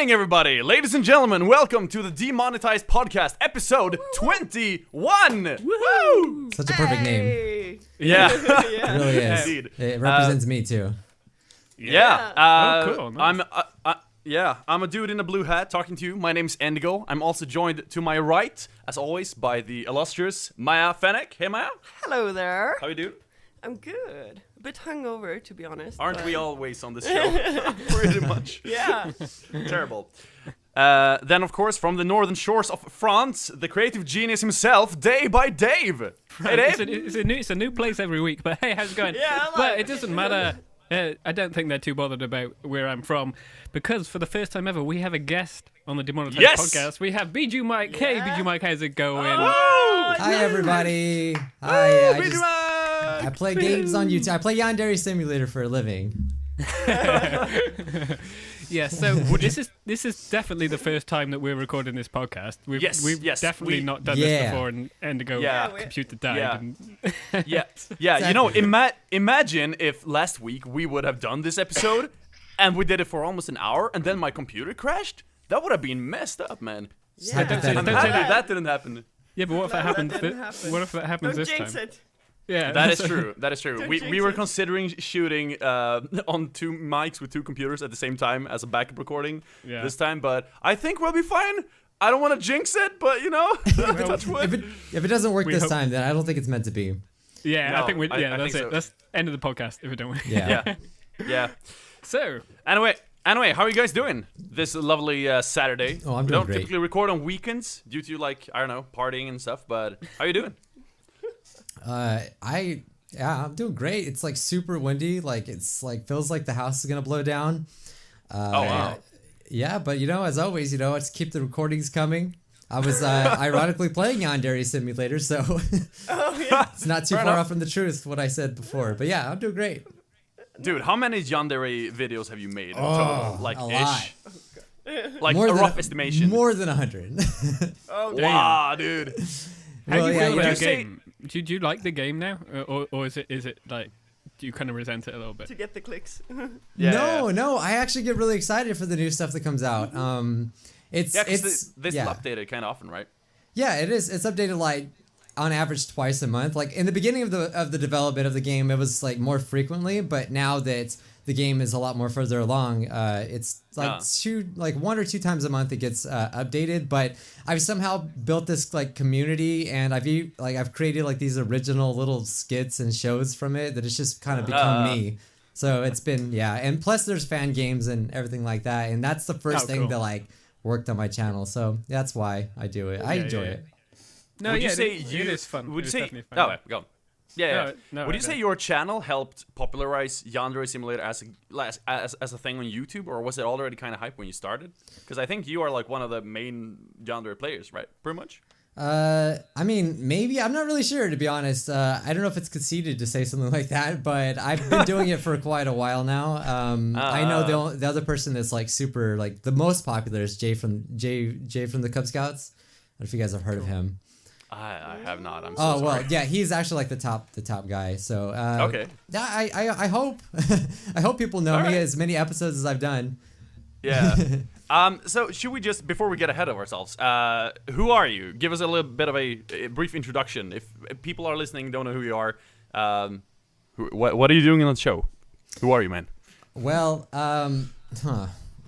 morning, everybody! Ladies and gentlemen, welcome to the Demonetized podcast, episode 21! Woo! Such a perfect name. Yeah. It really is. Indeed. It represents me too. Yeah. Cool. Nice. I'm a dude in a blue hat talking to you. My name's Indigo. I'm also joined to my right, as always, by the illustrious Maya Fennec. Hey, Maya. Hello there. How you doing? I'm good. A bit hungover, to be honest. Aren't we always on this show? Pretty much. Yeah. Terrible. Then, of course, from the northern shores of France, the creative genius himself, Day by Dave. Hey, Dave. It's a new place every week, but hey, how's it going? Yeah, I like but it. it doesn't matter. I don't think they're too bothered about where I'm from, because for the first time ever, we have a guest on the Demonetized podcast. We have Bijuu Mike. Hey, Yeah. Bijuu Mike, how's it going? Hi everybody. Hi. I play games on YouTube. I play Yandere Simulator for a living. Yeah, so this is definitely the first time that we're recording this podcast. We've definitely not done this before, and Indigo computer died. Yeah. And Yeah. Exactly. You know, imagine if last week we would have done this episode and we did it for almost an hour and then my computer crashed. That would have been messed up, man. Yeah. I'm happy that didn't happen. Yeah, but what if that happens? didn't happen. What if that happens Don't this jinx time? it. Yeah, That is true. That is true. Don't We jinx were it. considering shooting on two mics with two computers at the same time as a backup recording this time, but I think we'll be fine. I don't want to jinx it, but you know, touch wood. If it doesn't work We this hope- time, then I don't think it's meant to be. Yeah, No, I think we. I Yeah, that's think it. so. That's end of the podcast if we don't. Yeah. Yeah. So Anyway, how are you guys doing this lovely Saturday? Oh, I'm We doing don't great. typically record on weekends due to partying and stuff, but how are you doing? I'm doing great. It's like super windy. Like it's like feels like the house is gonna blow down. Oh, wow. Yeah, but as always, let's keep the recordings coming. I was ironically playing Yandere Simulator, so it's not too Fair far enough. off from the truth what I said before. But yeah, I'm doing great. Dude, how many Yandere videos have you made in total? Like, a ish? lot. Like, a rough estimation. More than 100. Oh, Wow, dude. how do you feel would about you the say- game? Do you like the game now, or is it like do you kind of resent it a little bit? to get the clicks. No, I actually get really excited for the new stuff that comes out. It's Yeah, because it's they yeah. still update it kind of often, right? Yeah, it is. It's updated like on average twice a month. Like in the beginning of the development of the game, it was like more frequently, but now that the game is a lot more further along, it's like one or two times a month it gets updated. But I've somehow built this like community, and I've created like these original little skits and shows from it that it's just kind of become me. So it's been and plus there's fan games and everything like that, and that's the first thing cool. that like worked on my channel. So that's why I do it. I enjoy it. No, Would yeah, you say it is fun. Would you It is say? definitely fun, Oh, yeah. go. Yeah. No, Would you right, say no. your channel helped popularize Yandere Simulator as a thing on YouTube, or was it already kind of hype when you started? Because I think you are like one of the main Yandere players, right? Pretty much. I mean, maybe. I'm not really sure, to be honest. I don't know if it's conceited to say something like that, but I've been doing it for quite a while now. I know the other person that's like super, like the most popular is Jay from the Cub Scouts. I don't know if you guys have heard of him. I have not. I'm so Oh, well, sorry. yeah, he's actually like the top guy. So, Okay. Yeah, I hope, I hope people know me as many episodes as I've done. Yeah. So should we just, before we get ahead of ourselves, who are you? Give us a little bit of a brief introduction. If people are listening, don't know who you are, what are you doing on the show? Who are you, man? Well, I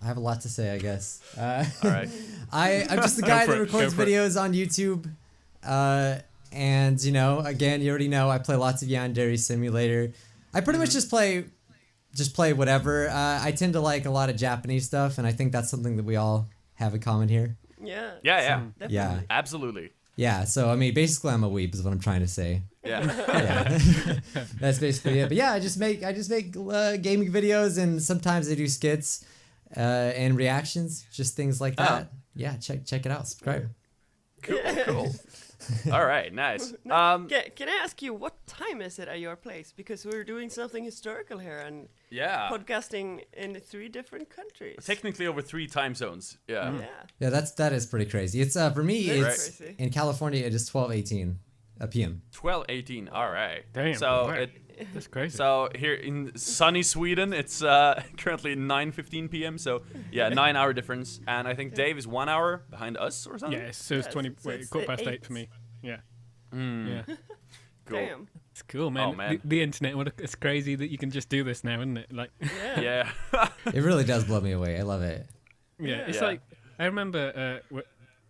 have a lot to say, I guess. All right. I'm just the guy for that it, records go for it. videos on YouTube. And, again, you already know I play lots of Yandere Simulator. I pretty much just play whatever. I tend to like a lot of Japanese stuff, and I think that's something that we all have in common here. Yeah. Yeah. Definitely. Yeah. Absolutely. Yeah, so, I mean, basically I'm a weeb is what I'm trying to say. Yeah. Yeah. That's basically it. But yeah, I just make gaming videos, and sometimes I do skits and reactions, just things like that. Yeah, check it out. Subscribe. Cool. All right, nice. Can I ask you, what time is it at your place? Because we're doing something historical here and Yeah. podcasting in 3 different countries. Technically over 3 time zones. Yeah. Yeah. Yeah, that is pretty crazy. It's for me. That is It's crazy. in California. It is 12:18 p.m. 12:18. All right. Damn, So wow. That's crazy. So here in sunny Sweden, it's currently 9:15 p.m. So yeah, 9-hour difference, and I think Dave is 1 hour behind us or something. Yeah, so it's 20. so Wait, it's 8:15 for me. Yeah. Yeah. Cool. Damn. It's cool, man. Oh, man. The internet, it's crazy that you can just do this now, isn't it? Like, Yeah. Yeah. It really does blow me away. I love it. yeah, it's Yeah. like I remember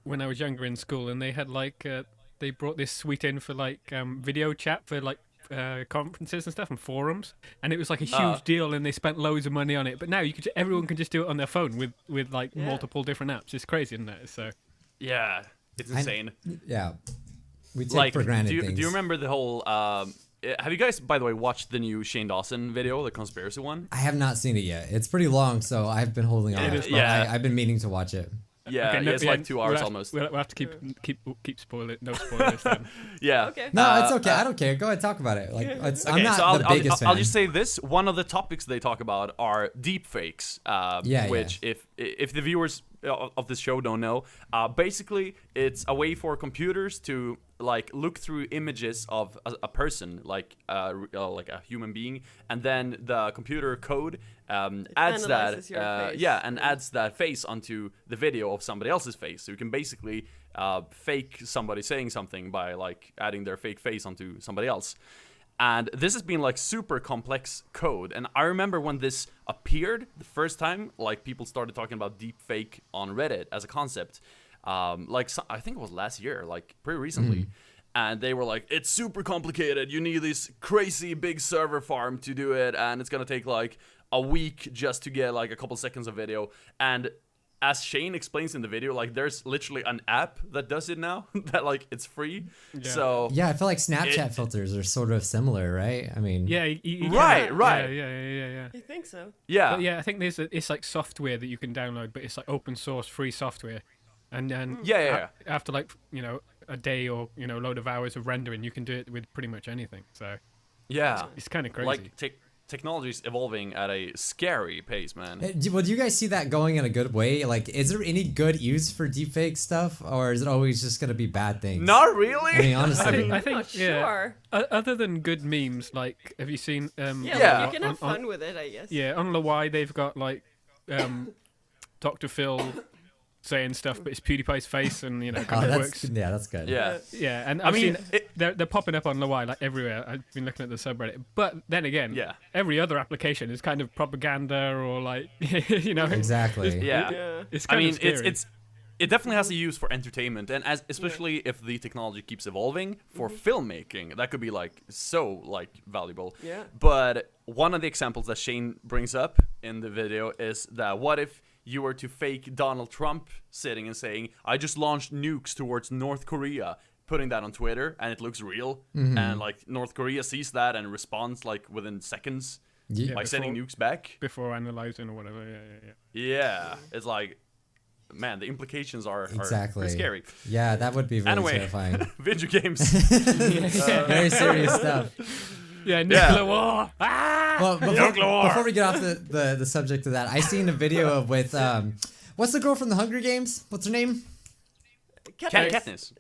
when I was younger in school, and they had like they brought this suite in for like video chat for like conferences and stuff and forums, and it was like a huge deal, and they spent loads of money on it. But now everyone can just do it on their phone with like multiple different apps. It's crazy, isn't it? So Yeah. It's insane. Yeah. We take Like, for granted do things. you remember the whole? Have you guys, by the way, watched the new Shane Dawson video, the conspiracy one? I have not seen it yet. It's pretty long, so I've been holding on. is But long. I've been meaning to watch it. Yeah, Okay, yeah, it's like 2 hours we'll have, almost. We'll have to keep spoiling. No spoilers then. Yeah. Okay. No, it's okay. I don't care. Go ahead, talk about it. Like, I'm Okay, not so the biggest fan. I'll just say this: one of the topics they talk about are deepfakes. Which, if the viewers of this show don't know, basically it's a way for computers to like look through images of a person, like a human being, and then the computer code adds that analyzes your face. adds that face onto the video of somebody else's face. So you can basically fake somebody saying something by like adding their fake face onto somebody else. And this has been like super complex code. And I remember when this appeared the first time, like people started talking about deepfake on Reddit as a concept. I think it was last year, like pretty recently. And they were like, it's super complicated. You need this crazy big server farm to do it. And it's going to take like a week just to get like a couple seconds of video. And as Shane explains in the video, like there's literally an app that does it now that like it's free. Yeah. So Yeah, I feel like Snapchat filters are sort of similar, right? I mean, Yeah, you Right, can. right. Yeah. I think so. yeah. But yeah, I think it's like software that you can download, but it's like open source free software, and then after like a day or load of hours of rendering, you can do it with pretty much anything. So Yeah. it's kind of crazy. Like technology is evolving at a scary pace, man. Well, do you guys see that going in a good way? Like, is there any good use for deepfake stuff, or is it always just gonna be bad things? Not really. I mean, honestly. I think Not yeah. sure. Other than good memes, like have you seen? Yeah, Yeah. Like you can have fun with it, I guess. Yeah, on Lawai they've got like Dr. Phil saying stuff, but it's PewDiePie's face, and kind of works. Yeah, that's good. Yeah. Yeah, and I mean, they're popping up on Lawai like everywhere. I've been looking at the subreddit, but then again, Yeah. every other application is kind of propaganda or like Exactly. Yeah. Yeah. It's I kind mean, of scary. it definitely has a use for entertainment, and especially if the technology keeps evolving for filmmaking, that could be like so like valuable. Yeah. But one of the examples that Shane brings up in the video is that what if you were to fake Donald Trump sitting and saying, "I just launched nukes towards North Korea," putting that on Twitter, and it looks real, and like North Korea sees that and responds like within seconds Yeah. by sending nukes back. before analyzing or whatever. Yeah. Yeah, it's like, man, the implications are Exactly. pretty scary. Yeah, that would be really Anyway, terrifying. video games. Very serious stuff. Yeah, nuclear war. Well, Nuclear war. before we get off the subject of that, I seen a video with what's the girl from the Hunger Games? What's her name? Katniss.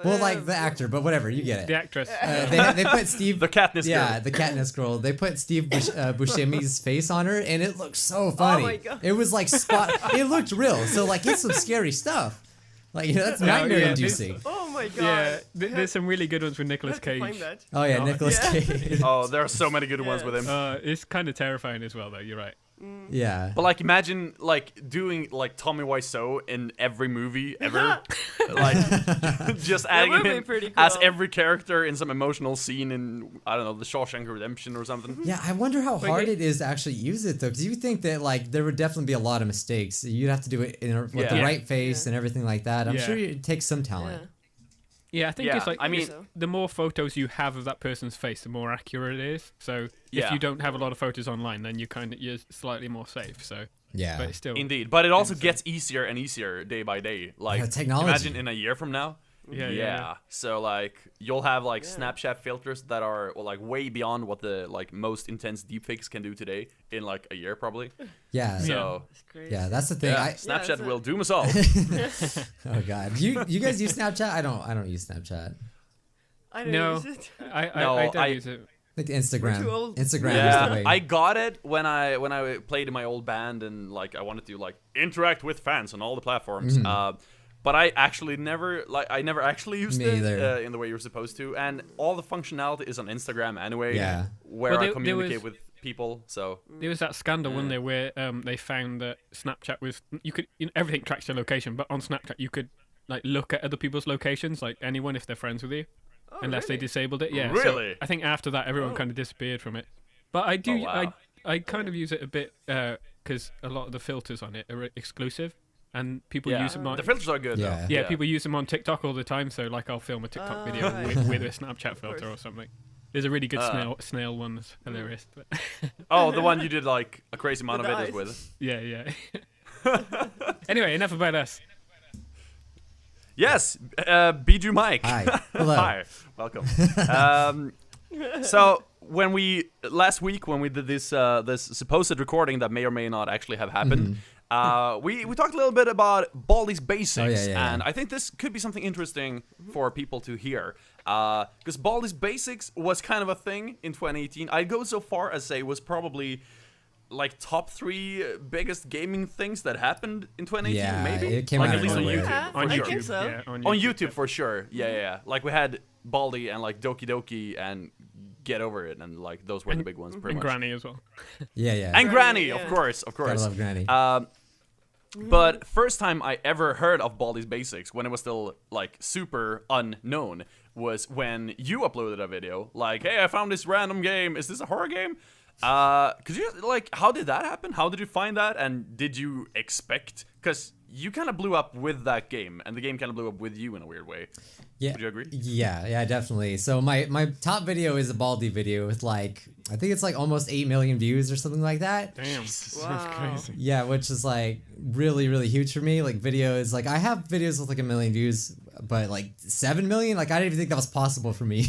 Well, like the actor, but whatever, you get The it. actress. They put Steve. The Katniss Yeah, girl. the Katniss girl. They put Steve Buscemi's face on her, and it looked so funny. my God. It was like it looked real. So like, it's some scary stuff. Like that's Yeah, nightmare inducing. Oh my god. Yeah, there's some really good ones with I Nicolas have to find Cage. that. Oh yeah, Oh, Nicolas yeah. Cage. Oh, there are so many good ones with him. It's kind of terrifying as well, though. You're right. Yeah. But like, imagine like doing like Tommy Wiseau in every movie ever, like just adding would be him pretty as cool. every character in some emotional scene in, I don't know, The Shawshank Redemption or something. Yeah, I wonder how hard they- it is to actually use it though, because you think that like there would definitely be a lot of mistakes. You'd have to do it with the Yeah. right face and everything like that. I'm Yeah. sure it takes some talent. Yeah, I think Yeah, it's like I mean- So. the more photos you have of that person's face, the more accurate it is. So if Yeah. you don't have a lot of photos online, then you're slightly more safe. So, Yeah. but it's still Indeed, but it also gets easier and easier day by day. Like, Yeah, technology. imagine in a year from now. Yeah. So like, you'll have like Yeah. Snapchat filters that are like way beyond what the like most intense deepfakes can do today in like a year probably. Yeah. So It's crazy. Yeah, that's the thing. yeah, Snapchat that's will it. doom us all. Oh god. You guys use Snapchat? I don't use Snapchat. I don't No. use it. I No, don't I- use it. Like Instagram. too old. Instagram is Yeah, the way. I got it when I played in my old band and like I wanted to like interact with fans on all the platforms. But I actually never actually used Me it either. in the way you're supposed to, and all the functionality is on Instagram anyway. Yeah. Where Well, I there communicate was- with people. So There was that scandal, wasn't there, where they found that Snapchat was everything tracks your location, but on Snapchat you could like look at other people's locations, like anyone if they're friends with you, Oh, unless they really? disabled it. Yeah. Really? So I think after that everyone kind of disappeared from it. But I do, Oh, wow. I kind of use it a bit because a lot of the filters on it are exclusive, and people use them on. the filters are good. Yeah. Though. Yeah, people use them on TikTok all the time. So like, I'll film a TikTok video right. with a Snapchat filter or something. There's a really good snail one that's hilarious. But Oh, the one you did like a crazy amount of With videos eyes. with. yeah. Anyway, enough about us. Yes, Bijuu Mike. Hi. Hello. Hi, welcome. So last week when we did this supposed recording that may or may not actually have happened, we talked a little bit about Baldi's basics, yeah. and I think this could be something interesting for people to hear. Because Baldi's basics was kind of a thing in 2018. I'd go so far as say it was probably like top 3 biggest gaming things that happened in 2018. Yeah, maybe it came like out at least of on nowhere. YouTube. Yeah, On I YouTube, think so. yeah, On YouTube for sure. Yeah. Like we had Baldi and like Doki Doki and Get Over It, and like those were the big ones, pretty And much. Granny as well. Yeah. And Granny, yeah. of course. Gotta love Granny. But first time I ever heard of Baldi's Basics, when it was still like super unknown, was when you uploaded a video like, "Hey, I found this random game. Is this a horror game?" Could you like, how did that happen? How did you find that? And did you expect? Because you kind of blew up with that game, and the game kind of blew up with you in a weird way. Yeah. Would you agree? Yeah, definitely. So my top video is a Baldi video with like, I think it's like almost 8 million views or something like that. Damn, Jesus. that's Wow. crazy. Yeah, which is like really, really huge for me. Like videos, like I have videos with like 1 million views, but like 7 million, like I didn't even think that was possible for me.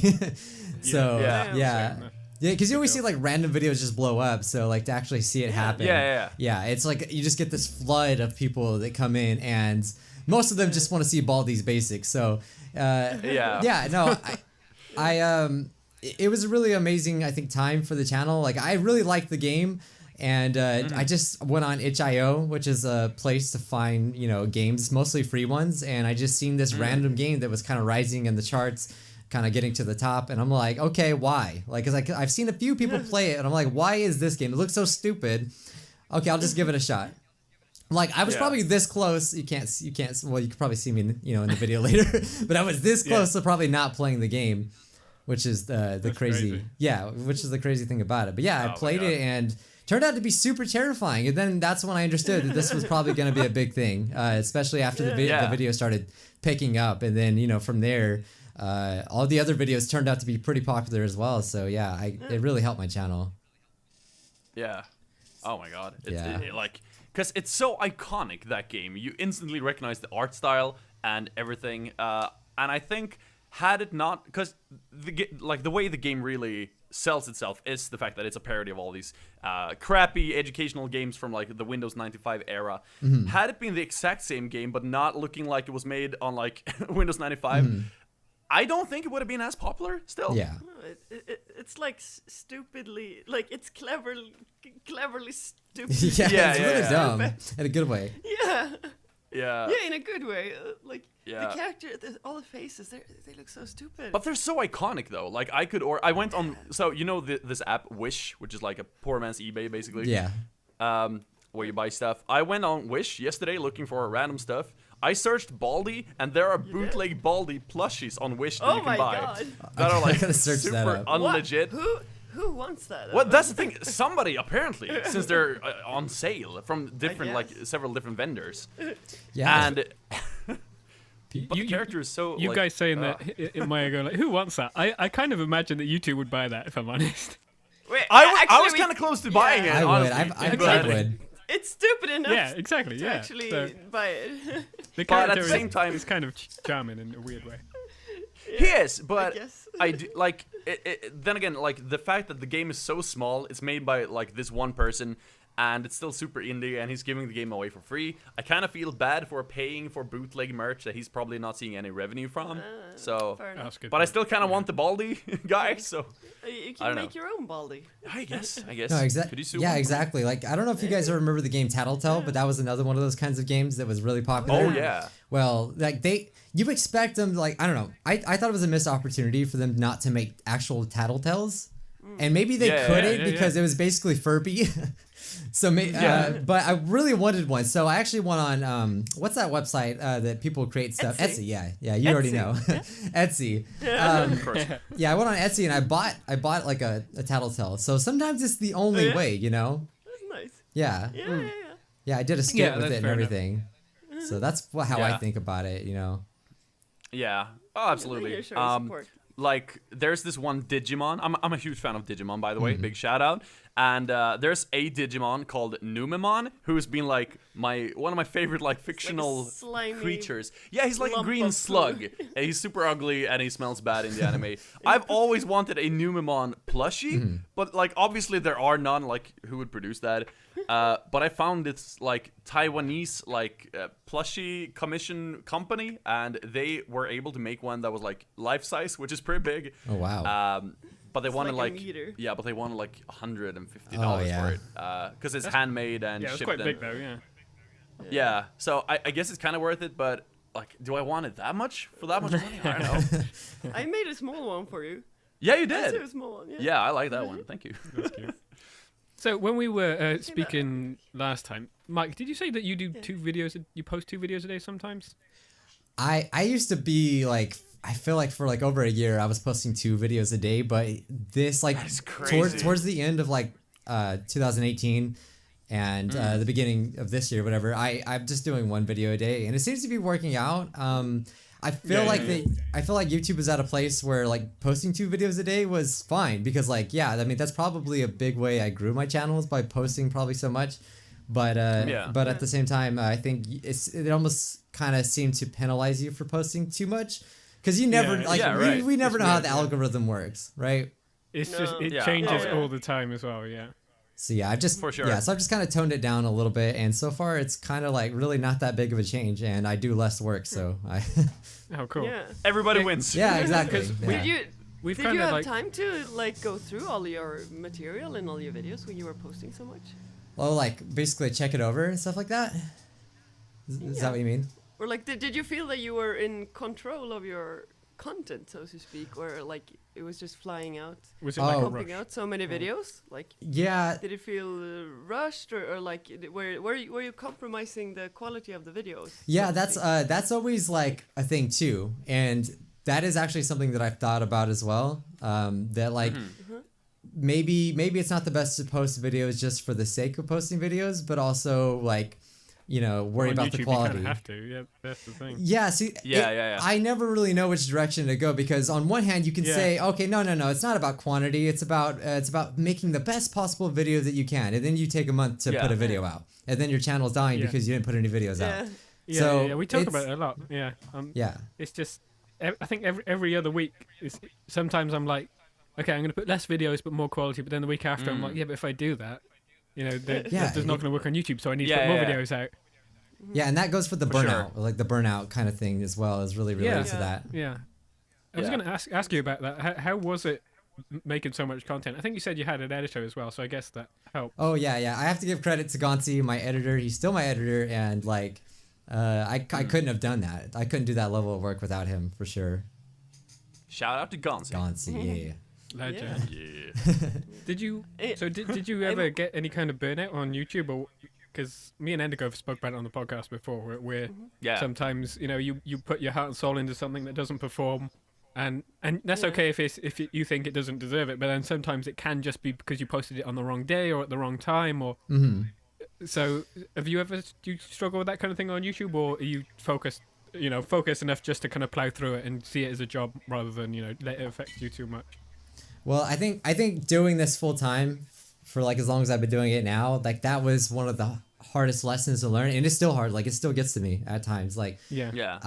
So Yeah. yeah. Same. Yeah, because you always see like random videos just blow up. So like to actually see it happen. Yeah. It's like you just get this flood of people that come in, and most of them just want to see Baldi's basics. So Yeah. no, it was a really amazing, I think, time for the channel. Like I really liked the game, and I just went on itch.io, which is a place to find games, mostly free ones, and I just seen this random game that was kind of rising in the charts, kind of getting to the top, and I'm like, okay, why? Like, cause I've seen a few people play it, and I'm like, why is this game? It looks so stupid. Okay, I'll just give it a shot. Like, I was Yeah. probably this close. You can't. Well, you can probably see me, in the video later. But I was this close to probably not playing the game, which is the crazy. Yeah, which is the crazy thing about it. But yeah, Oh I my played God. it and turned out to be super terrifying. And then that's when I understood that this was probably going to be a big thing, especially after the Yeah. video started picking up. And then from there, all the other videos turned out to be pretty popular as well. So yeah, it really helped my channel. Yeah. Oh my god. Yeah. Because it's so iconic, that game. You instantly recognize the art style and everything. And I think had it not, because the way the game really sells itself is the fact that it's a parody of all these crappy educational games from like the Windows 95 era. Had it been the exact same game but not looking like it was made on like Windows 95, I don't think it would have been as popular still. Yeah. No, it's like stupidly, like it's cleverly stupid. Yeah, it's really yeah. dumb in a good way. Yeah. Yeah. Yeah, in a good way. Like Yeah. the character, all the faces, they look so stupid. But they're so iconic though. Like I went on, so this app Wish, which is like a poor man's eBay basically. Yeah. Where you buy stuff. I went on Wish yesterday looking for random stuff. I searched Baldi, and there are bootleg Baldi plushies on Wish that Oh you can my buy. God. That are like gotta search that super up. unlegit. What? Who wants that? Well, that's the thing. Somebody apparently, since they're on sale from different, guess. like several different vendors, Yeah. and but the character is so. You like, guys saying that in my go, like, who wants that? I kind of imagine that you two would buy that, if I'm honest. Wait, I actually, was kind of close to buying it. I would. Honestly. I But- would. It's stupid enough. Yeah, exactly. To Yeah. actually So buy it. the But at character the same time- is kind of charming in a weird way. He is, but guess. I do then again, like the fact that the game is so small, it's made by like this one person, and it's still super indie, and he's giving the game away for free. I kind of feel bad for paying for bootleg merch that he's probably not seeing any revenue from. So, Fair enough. but I still kind of want the Baldi guy. So You I don't can make know. your own Baldi. I guess. No, Could you sue yeah, him? exactly. Like, I don't know if you guys remember the game Tattletale, but that was another one of those kinds of games that was really popular. Oh yeah. Well, like you expect them, like, I don't know. I thought it was a missed opportunity for them not to make actual Tattletales. And maybe they couldn't because it was basically Furby. So, but I really wanted one. So I actually went on, what's that website that people create stuff? Etsy. Yeah, you already know. Etsy. Of course. Yeah, I went on Etsy and I bought like a Tattletale. So sometimes it's the only way, you know? That's nice. Yeah. Yeah. Yeah, I did a skit Yeah, with that's it and fair enough. everything. So that's how I Yeah. think about it, you know? Yeah. Oh, absolutely. You're showing support. Like there's this one Digimon. I'm a huge fan of Digimon, by the way. Big shout out. And there's a Digimon called Numemon, who's been like one of my favorite like fictional slimy creatures. Yeah, he's like a lump green of slug. And he's super ugly and he smells bad in the anime. I've always wanted a Numemon plushie, but like obviously there are none. Like who would produce that? But I found this like Taiwanese like plushie commission company, and they were able to make one that was like life size, which is pretty big. Oh, wow. But they wanted like a like meter. yeah, but they wanted like $150 yeah. for it because it's handmade and Yeah, it's shipped. quite in. big though. Yeah. Yeah, so I guess it's kind of worth it, but like, do I want it that much for that much money? I don't know. I made a small one for you. Yeah, you I did. said a small one. Yeah. Yeah, I like that one. Thank you. That's cute. So when we were speaking last time, Mike, did you say that you do you post 2 videos a day sometimes? I used to be like, I feel like for like over a year I was posting 2 videos a day, but this like That's crazy. towards the end of like 2018 and the beginning of this year, whatever, I'm just doing 1 video a day, and it seems to be working out. I feel like YouTube is at a place where like posting 2 videos a day was fine because like, yeah, I mean that's probably a big way I grew my channels, by posting probably so much. But at the same time, I think it almost kind of seemed to penalize you for posting too much, because you never we never know how the algorithm works, right? It's No. just it Yeah. changes Oh, yeah. all the time as well. Yeah. So yeah, I've just For sure. so I've just kind of toned it down a little bit, and so far it's kind of like really not that big of a change, and I do less work, so I Oh, cool. Yeah. Everybody Yeah. wins. yeah, exactly. 'Cause Yeah. We've Did kind you of have like time to like go through all your material and all your videos when you were posting so much? Well, like basically check it over and stuff like that. Is that what you mean? Or like, did you feel that you were in control of your content, so to speak, or like it was just flying out, was it like Oh. a pumping rush? out so many videos? Like, Yeah, did it feel rushed, or like were you compromising the quality of the videos? yeah, so to that's speak? that's always like a thing too, and that is actually something that I've thought about as well. That like maybe it's not the best to post videos just for the sake of posting videos, but also like, you know, worry On about YouTube, the quality. You kind of have to. Yeah, that's the thing. Yeah, see, Yeah. I never really know which direction to go, because on one hand you can Yeah. say, okay, no, it's not about quantity, it's about making the best possible video that you can, and then you take a month to put a video out, and then your channel's dying Yeah. because you didn't put any videos out. Yeah, So yeah, we talk it's- about it a lot. Yeah. Yeah, It's just, I think every other week, sometimes I'm like, okay, I'm going to put less videos but more quality, but then the week after I'm like, yeah, but if I do that, you know, that's not going to work on YouTube, so I need to put more videos out. yeah, and that goes for the For sure. burnout, like the burnout kind of thing as well, is really related to Yeah. that. Yeah. I was Yeah. going to ask you about that. How was it making so much content? I think you said you had an editor as well, so I guess that helped. Oh yeah, I have to give credit to Gonzi, my editor. He's still my editor, and like, I couldn't have done that. I couldn't do that level of work without him, for sure. Shout out to Gonzi. Gonzi, yeah. Legend. Yeah. Did you? Eh, So did you ever get any kind of burnout on YouTube, or because me and Endigo have spoke about it on the podcast before, where Yeah. sometimes you know you put your heart and soul into something that doesn't perform, and that's okay if you think it doesn't deserve it, but then sometimes it can just be because you posted it on the wrong day or at the wrong time, or so have you ever do you struggle with that kind of thing on YouTube, or are you focused enough just to kind of plow through it and see it as a job rather than let it affect you too much? Well, I think doing this full time for like as long as I've been doing it now, like that was one of the hardest lessons to learn, and it's still hard. Like it still gets to me at times. Like Yeah. Yeah.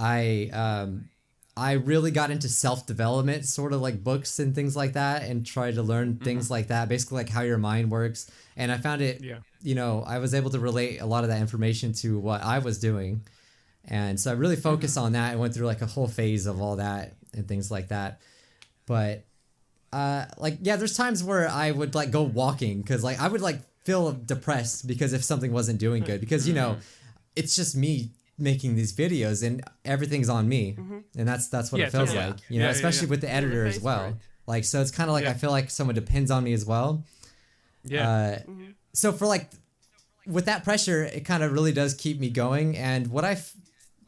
I really got into self-development, sort of like books and things like that, and tried to learn things like that, basically like how your mind works. And I found it, I was able to relate a lot of that information to what I was doing. And so I really focused on that and went through like a whole phase of all that and things like that. But there's times where I would like go walking because like I would like feel depressed because if something wasn't doing good, because it's just me making these videos and everything's on me, and that's what it feels like, especially with the editor as well. Like, so it's kind of like I feel like someone depends on me as well. So for like with that pressure, it kind of really does keep me going. And what I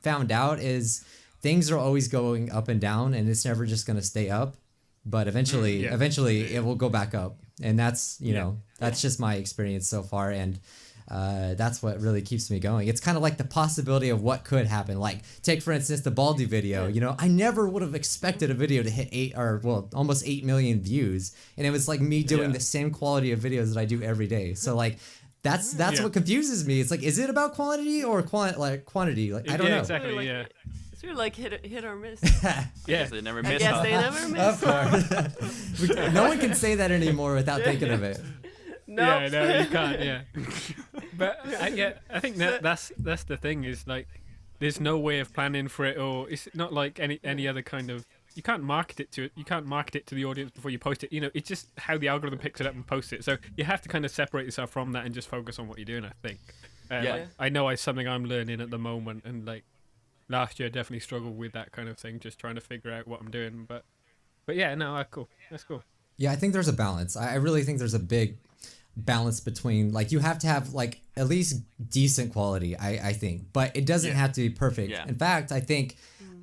found out is things are always going up and down, and it's never just going to stay up. But eventually it will go back up, and that's that's just my experience so far, and that's what really keeps me going. It's kind of like the possibility of what could happen. Like, take for instance the Baldi video. I never would have expected a video to hit almost 8 million views, and it was like me doing the same quality of videos that I do every day. So like that's what confuses me. It's like, is it about quantity or quantity? Like, I don't know. Exactly. It's really like hit or miss. They never miss. Yes, they never miss. Of course. No one can say that anymore without thinking of it. No, you can't. Yeah, but I think that's the thing is like, there's no way of planning for it, or it's not like any other kind of. You can't market it to the audience before you post it. It's just how the algorithm picks it up and posts it. So you have to kind of separate yourself from that and just focus on what you're doing. I think. Like, I know it's something I'm learning at the moment, and like. Last year, I definitely struggled with that kind of thing, just trying to figure out what I'm doing. But yeah, no, cool. That's cool. Yeah, I think there's a balance. I really think there's a big balance between, like, you have to have, like, at least decent quality, I think. But it doesn't have to be perfect. Yeah. In fact, I think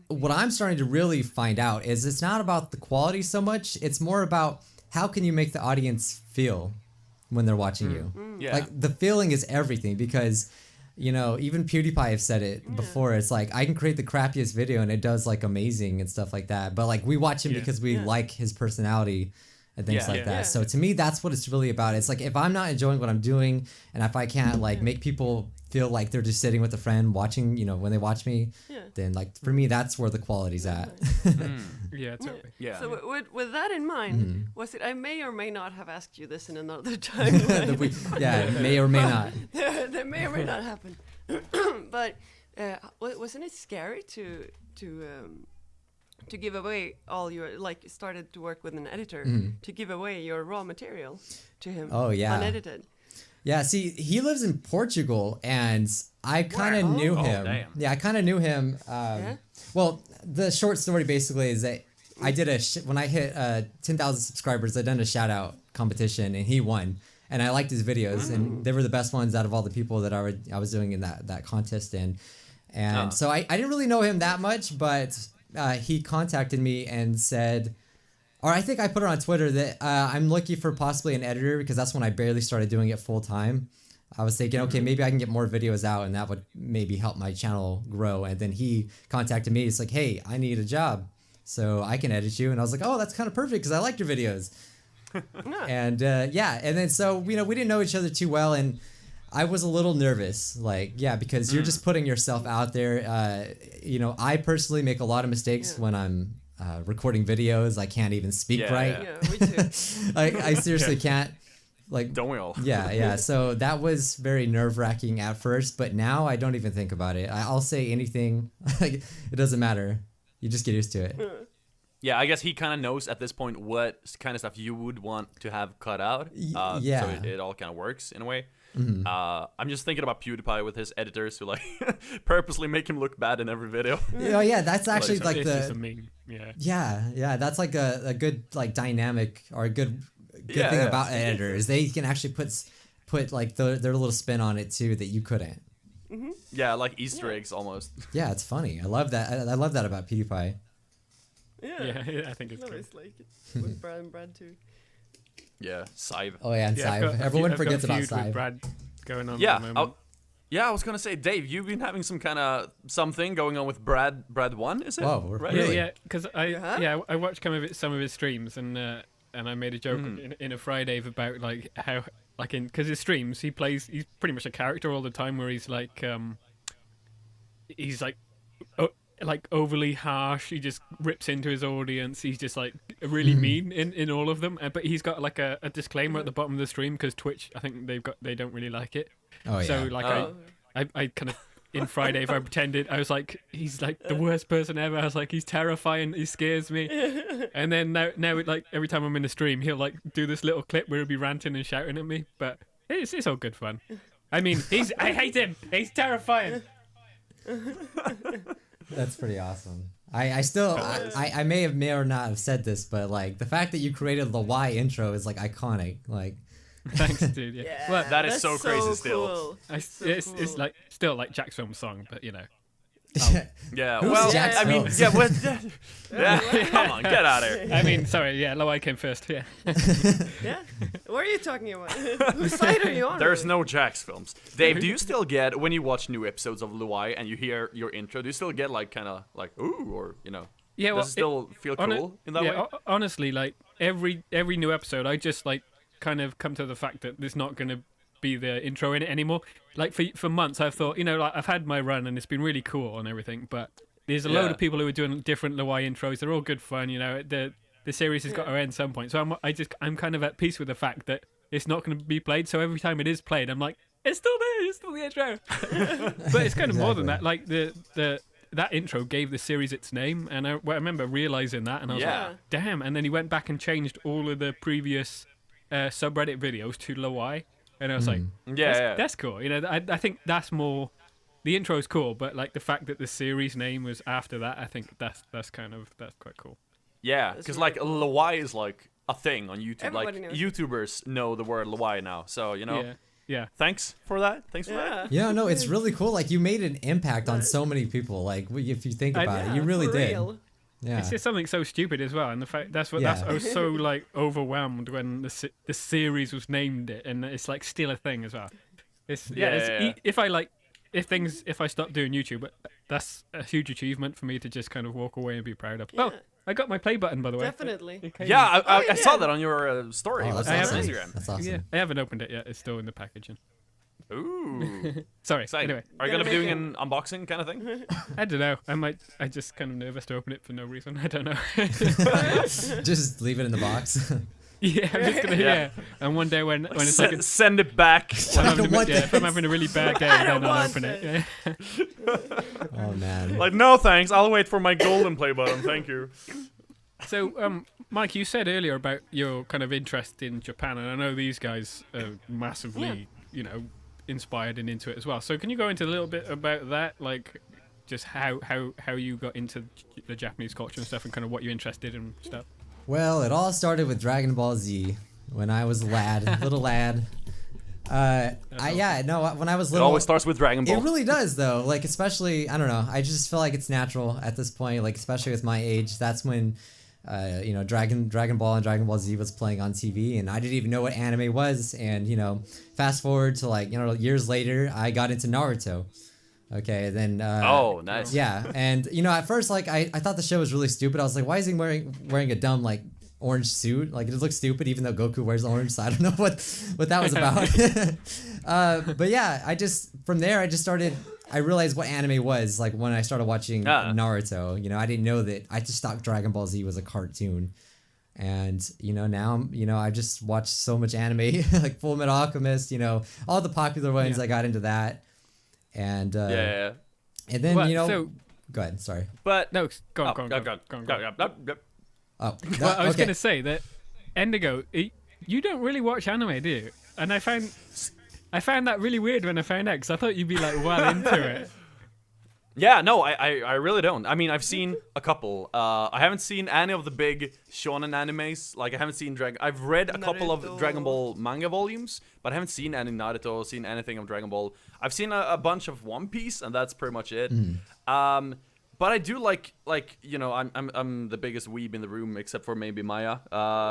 what I'm starting to really find out is it's not about the quality so much. It's more about how can you make the audience feel when they're watching you. Yeah. Like, the feeling is everything, because... even PewDiePie have said it before. It's like, I can create the crappiest video and it does like amazing and stuff like that. But like, we watch him because we like his personality and things like that. Yeah. So to me, that's what it's really about. It's like, if I'm not enjoying what I'm doing, and if I can't like make people feel like they're just sitting with a friend watching, when they watch me, then like for me, that's where the quality's at. Yeah, totally. Yeah. So with that in mind, was it? I may or may not have asked you this in another time. May or may not. That may or may not happen. But wasn't it scary to give away all your, like, started to work with an editor to give away your raw material to him? Oh yeah, unedited. Yeah, see, he lives in Portugal, and I kind of knew him. Damn. Yeah, I kind of knew him. Well, the short story basically is that I did when I hit 10,000 subscribers, I done a shout out competition, and he won. And I liked his videos, and they were the best ones out of all the people that I was doing in that contest in. And so I didn't really know him that much, but he contacted me and said... Or I think I put it on Twitter that I'm looking for possibly an editor, because that's when I barely started doing it full time. I was thinking, okay, maybe I can get more videos out, and that would maybe help my channel grow. And then he contacted me. It's like, hey, I need a job, so I can edit you. And I was like, oh, that's kind of perfect, because I like your videos. And and then so we didn't know each other too well, and I was a little nervous, because you're just putting yourself out there. I personally make a lot of mistakes when I'm recording videos. I can't even speak right. Yeah, me too. I seriously can't. Like, don't we all? Yeah. So that was very nerve-wracking at first, but now I don't even think about it. I'll say anything. It doesn't matter. You just get used to it. Yeah, I guess he kind of knows at this point what kind of stuff you would want to have cut out. So it all kind of works in a way. Mm-hmm. I'm just thinking about PewDiePie with his editors who like purposely make him look bad in every video. Oh yeah, that's actually like the meme. Yeah, that's like a good like dynamic, or a good thing about editors. They can actually put like their little spin on it too that you couldn't. Mm-hmm. Yeah, like Easter eggs almost. Yeah, it's funny. I love that. I love that about PewDiePie. Yeah, I think it's good. It's like it with Brad too. Yeah, Sive. Oh yeah, and Sive. Everyone forgets about Sive. Brad going on. Yeah, at the moment. I was gonna say, Dave, you've been having some kind of something going on with Brad 1, is it? Whoa, right? really? Yeah, because I watched some of his streams, and I made a joke in a Friday about like how because his streams he's pretty much a character all the time, where he's like like overly harsh. He just rips into his audience. He's just like really mean in all of them. But he's got like a disclaimer at the bottom of the stream because Twitch, I think they don't really like it. Oh yeah. So like I kind of in Friday, if I pretended, I was like, he's like the worst person ever. I was like, he's terrifying. He scares me. And then now it, like every time I'm in the stream, he'll like do this little clip where he'll be ranting and shouting at me. But it's all good fun. I mean, I hate him. He's terrifying. That's pretty awesome. I may or not have said this, but like the fact that you created the Y intro is like iconic. Like, thanks, dude. Yeah. Well, that is so crazy still. Cool. It's like still like Jack's film song, but you know. Yeah, Who's well, Jack's I mean, Films? come on, get out of here. I mean, sorry, yeah, Loai came first, yeah. Yeah? What are you talking about? Whose side are you on? There's no Jack's films. Dave, do you still get, when you watch new episodes of Luai and you hear your intro, do you still get like kind of like, ooh, or, you know, Yeah, well, does it still feel cool in that way? Honestly, like every new episode, I just like kind of come to the fact that there's not going to be the intro in it anymore. Like for months, I've thought, you know, like I've had my run and it's been really cool and everything, but there's a load of people who are doing different Luai intros. They're all good fun, you know. The series has got to end some point, so I'm kind of at peace with the fact that it's not going to be played. So every time it is played, I'm like, it's still there, it's still the intro. But it's kind of more than that. Like that intro gave the series its name, and I remember realizing that, and I was like, damn. And then he went back and changed all of the previous subreddit videos to Luai, and I was like, that's cool. You know, I think that's more. The intro is cool, but like the fact that the series name was after that, I think that's quite cool. Yeah, because like Luai is like a thing on YouTube. Everybody like knows YouTubers know the word Luai now, so you know. Yeah. Thanks for that. Thanks for that. Yeah, no, it's really cool. Like you made an impact on so many people. Like if you think about it, you really did. Real. Yeah. It's just something so stupid as well, and the fact that's I was so like overwhelmed when the series was named it, and it's like still a thing as well. If I stop doing YouTube, that's a huge achievement for me to just kind of walk away and be proud of. Yeah. Oh, I got my play button, by the way. Definitely. Yeah, I saw that on your story. Oh, on that's awesome. Instagram. That's awesome. Yeah, I haven't opened it yet. It's still in the packaging. Ooh. Sorry. Exciting. Anyway, Are you gonna be doing an unboxing kind of thing? I don't know. I just kind of nervous to open it for no reason. I don't know. Just leave it in the box. Yeah, I'm just gonna. Yeah. And one day when it's like send it back. if I'm having a really bad day, then I'll open it. Yeah. Oh man. Like, no thanks. I'll wait for my golden play button. Thank you. So, Mike, you said earlier about your kind of interest in Japan, and I know these guys are massively, you know, inspired and into it as well. So, can you go into a little bit about that, like just how you got into the Japanese culture and stuff, and kind of what you're interested in and stuff? Well, it all started with Dragon Ball Z when I was a little lad. When I was It little. always starts with Dragon Ball. It really does, though. Like, especially, I don't know. I just feel like it's natural at this point. Like, especially with my age, that's when, Dragon Ball and Dragon Ball Z was playing on TV, and I didn't even know what anime was. And fast forward to years later, I got into Naruto. Okay, then. Oh, nice. Yeah, and at first, like, I thought the show was really stupid. I was like, why is he wearing a dumb like orange suit? Like, it just looks stupid, even though Goku wears orange. So I don't know what that was about. But yeah, from there I realized what anime was like when I started watching Naruto. I didn't know that. I just thought Dragon Ball Z was a cartoon. And now I just watched so much anime, like Full Metal Alchemist. All the popular ones. I got into that. And and then go ahead. Sorry. But No, go on. Oh, Well, I was okay. going to say that Endigo, you don't really watch anime, do you? And I found that really weird when I found out, because I thought you'd be like well into it. Yeah, no, I really don't. I mean, I've seen a couple. I haven't seen any of the big shonen animes. Like, I haven't seen I've read a couple of Dragon Ball manga volumes, but I haven't seen any Naruto, seen anything of Dragon Ball. I've seen a bunch of One Piece, and that's pretty much it. But I do like I'm the biggest weeb in the room, except for maybe Maya.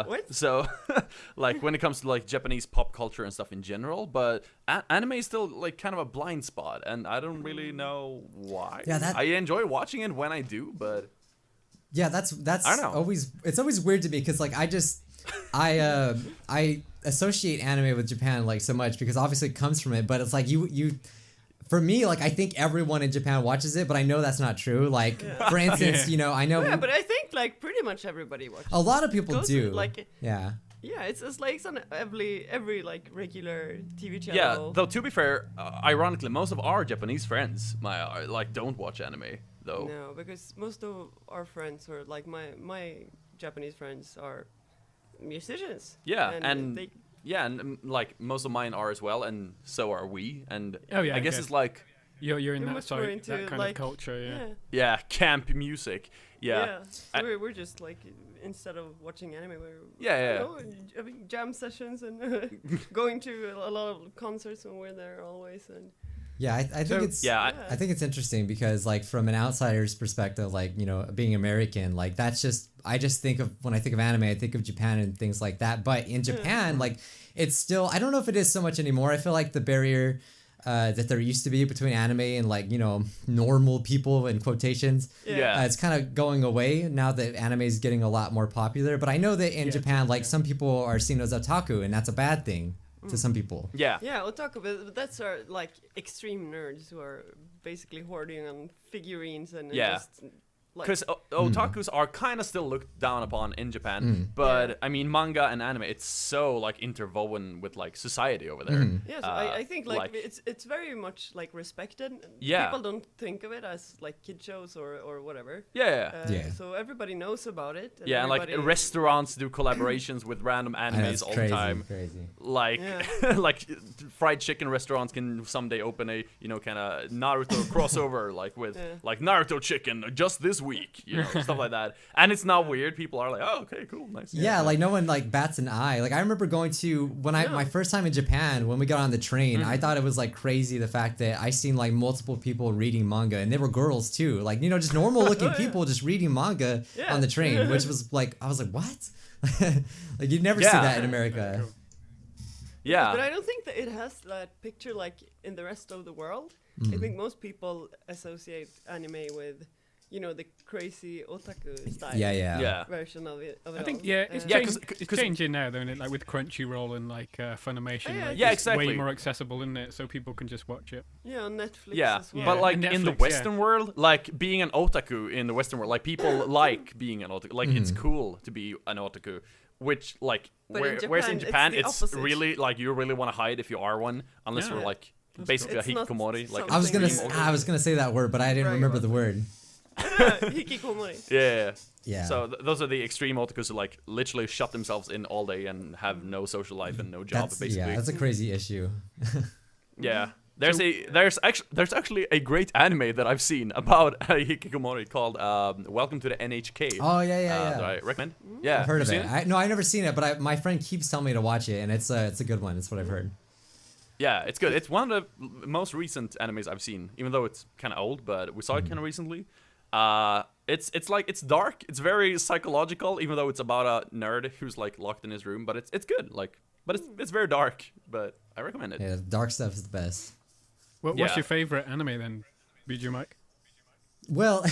What? So, like, when it comes to like Japanese pop culture and stuff in general, but anime is still like kind of a blind spot, and I don't really know why. Yeah, I enjoy watching it when I do, but yeah, that's I don't know. It's always weird to me because like I associate anime with Japan like so much because obviously it comes from it, but it's like you for me, like I think everyone in Japan watches it, but I know that's not true. Like for instance, you know, I know Yeah, but I think like pretty much everybody watches. a lot of people Goes do. like Yeah. yeah, it's like it's on every like regular TV channel. Yeah, though to be fair, ironically, most of our Japanese friends, like don't watch anime though. No, because most of our friends or like my Japanese friends are musicians. Yeah, and they, like most of mine are as well, and so are we. And Oh, yeah, I guess okay. it's like You're in You're that much more side, into, that kind like, of culture, yeah. yeah, camp music. Yeah, So I- we're just like instead of watching anime, we're Yeah. you know, having jam sessions and going to a lot of concerts when we're there always. And Yeah, I think So- it's yeah. I think it's interesting because like from an outsider's perspective, like, you know, being American, like that's just I just think of when I think of anime, I think of Japan and things like that. But in Japan, like it's still I don't know if it is so much anymore. I feel like the barrier that there used to be between anime and like, you know, normal people in quotations. Yeah. It's kind of going away now that anime is getting a lot more popular. But I know that in Japan, like some people are seen as otaku, and that's a bad thing to some people. Yeah. yeah, otaku, but that's our like extreme nerds who are basically hoarding on figurines and Yeah. just like Because otakus are kind of still looked down upon in Japan, but Yeah. I mean, manga and anime, it's so like interwoven with like society over there. Yes, I think like, it's very much like respected. Yeah. People don't think of it as like kid shows or whatever. Yeah. Yeah. So everybody knows about it. Yeah, and like everybody- restaurants do collaborations with random I know, animes it's all crazy, the time. crazy. Like, Yeah. like fried chicken restaurants can someday open a kind of Naruto crossover, like with Yeah. like Naruto chicken just this week, stuff like that. And it's not weird. People are like, oh, okay, cool, nice. Yeah, like no one like bats an eye. Like I remember going to when I my first time in Japan when we got on the train, I thought it was like crazy the fact that I seen like multiple people reading manga and they were girls too. Like, you know, just normal looking people just reading manga on the train, which was like I was like, what? Like you'd never see Yeah. that in America. Yeah. But I don't think that it has that picture like in the rest of the world. I think most people associate anime with, you know, the crazy otaku style. Yeah. Version of it. I think it's, Yeah, it's changing now, though, isn't it? Like with Crunchyroll and like Funimation, Yeah, like, yeah, it's exactly. way more accessible, isn't it? So people can just watch it. Yeah, on Netflix Yeah, as well. but like And in the Netflix, yeah. Western world, like being an otaku in the Western world, like people like being an otaku. Like it's cool to be an otaku, which like But in whereas in Japan, Japan, it's the it's opposite. really like you really want to hide if you are one, unless Yeah. you're like That's basically true. a It's not hikikomori. Like I was gonna Something I was gonna say that word, but I didn't Right, remember right. the word. Hikikomori. yeah. Yeah. So those are the extreme otakus who like literally shut themselves in all day and have no social life and no job, That's basically. yeah, that's a crazy issue. Yeah. There's actually a great anime that I've seen about a hikikomori called Welcome to the NHK. Oh yeah. That I recommend. Yeah, I've heard of you it. seen No, I've never seen it, but my friend keeps telling me to watch it, and it's a good one. It's what I've heard. Yeah, it's good. It's one of the most recent animes I've seen, even though it's kind of old, but we saw it kind of recently. It's like it's dark. It's very psychological, even though it's about a nerd who's like locked in his room. But it's good. Like, but it's very dark. But I recommend it. Yeah, dark stuff is the best. What's Yeah. your favorite anime then, Bijuu Mike? Well,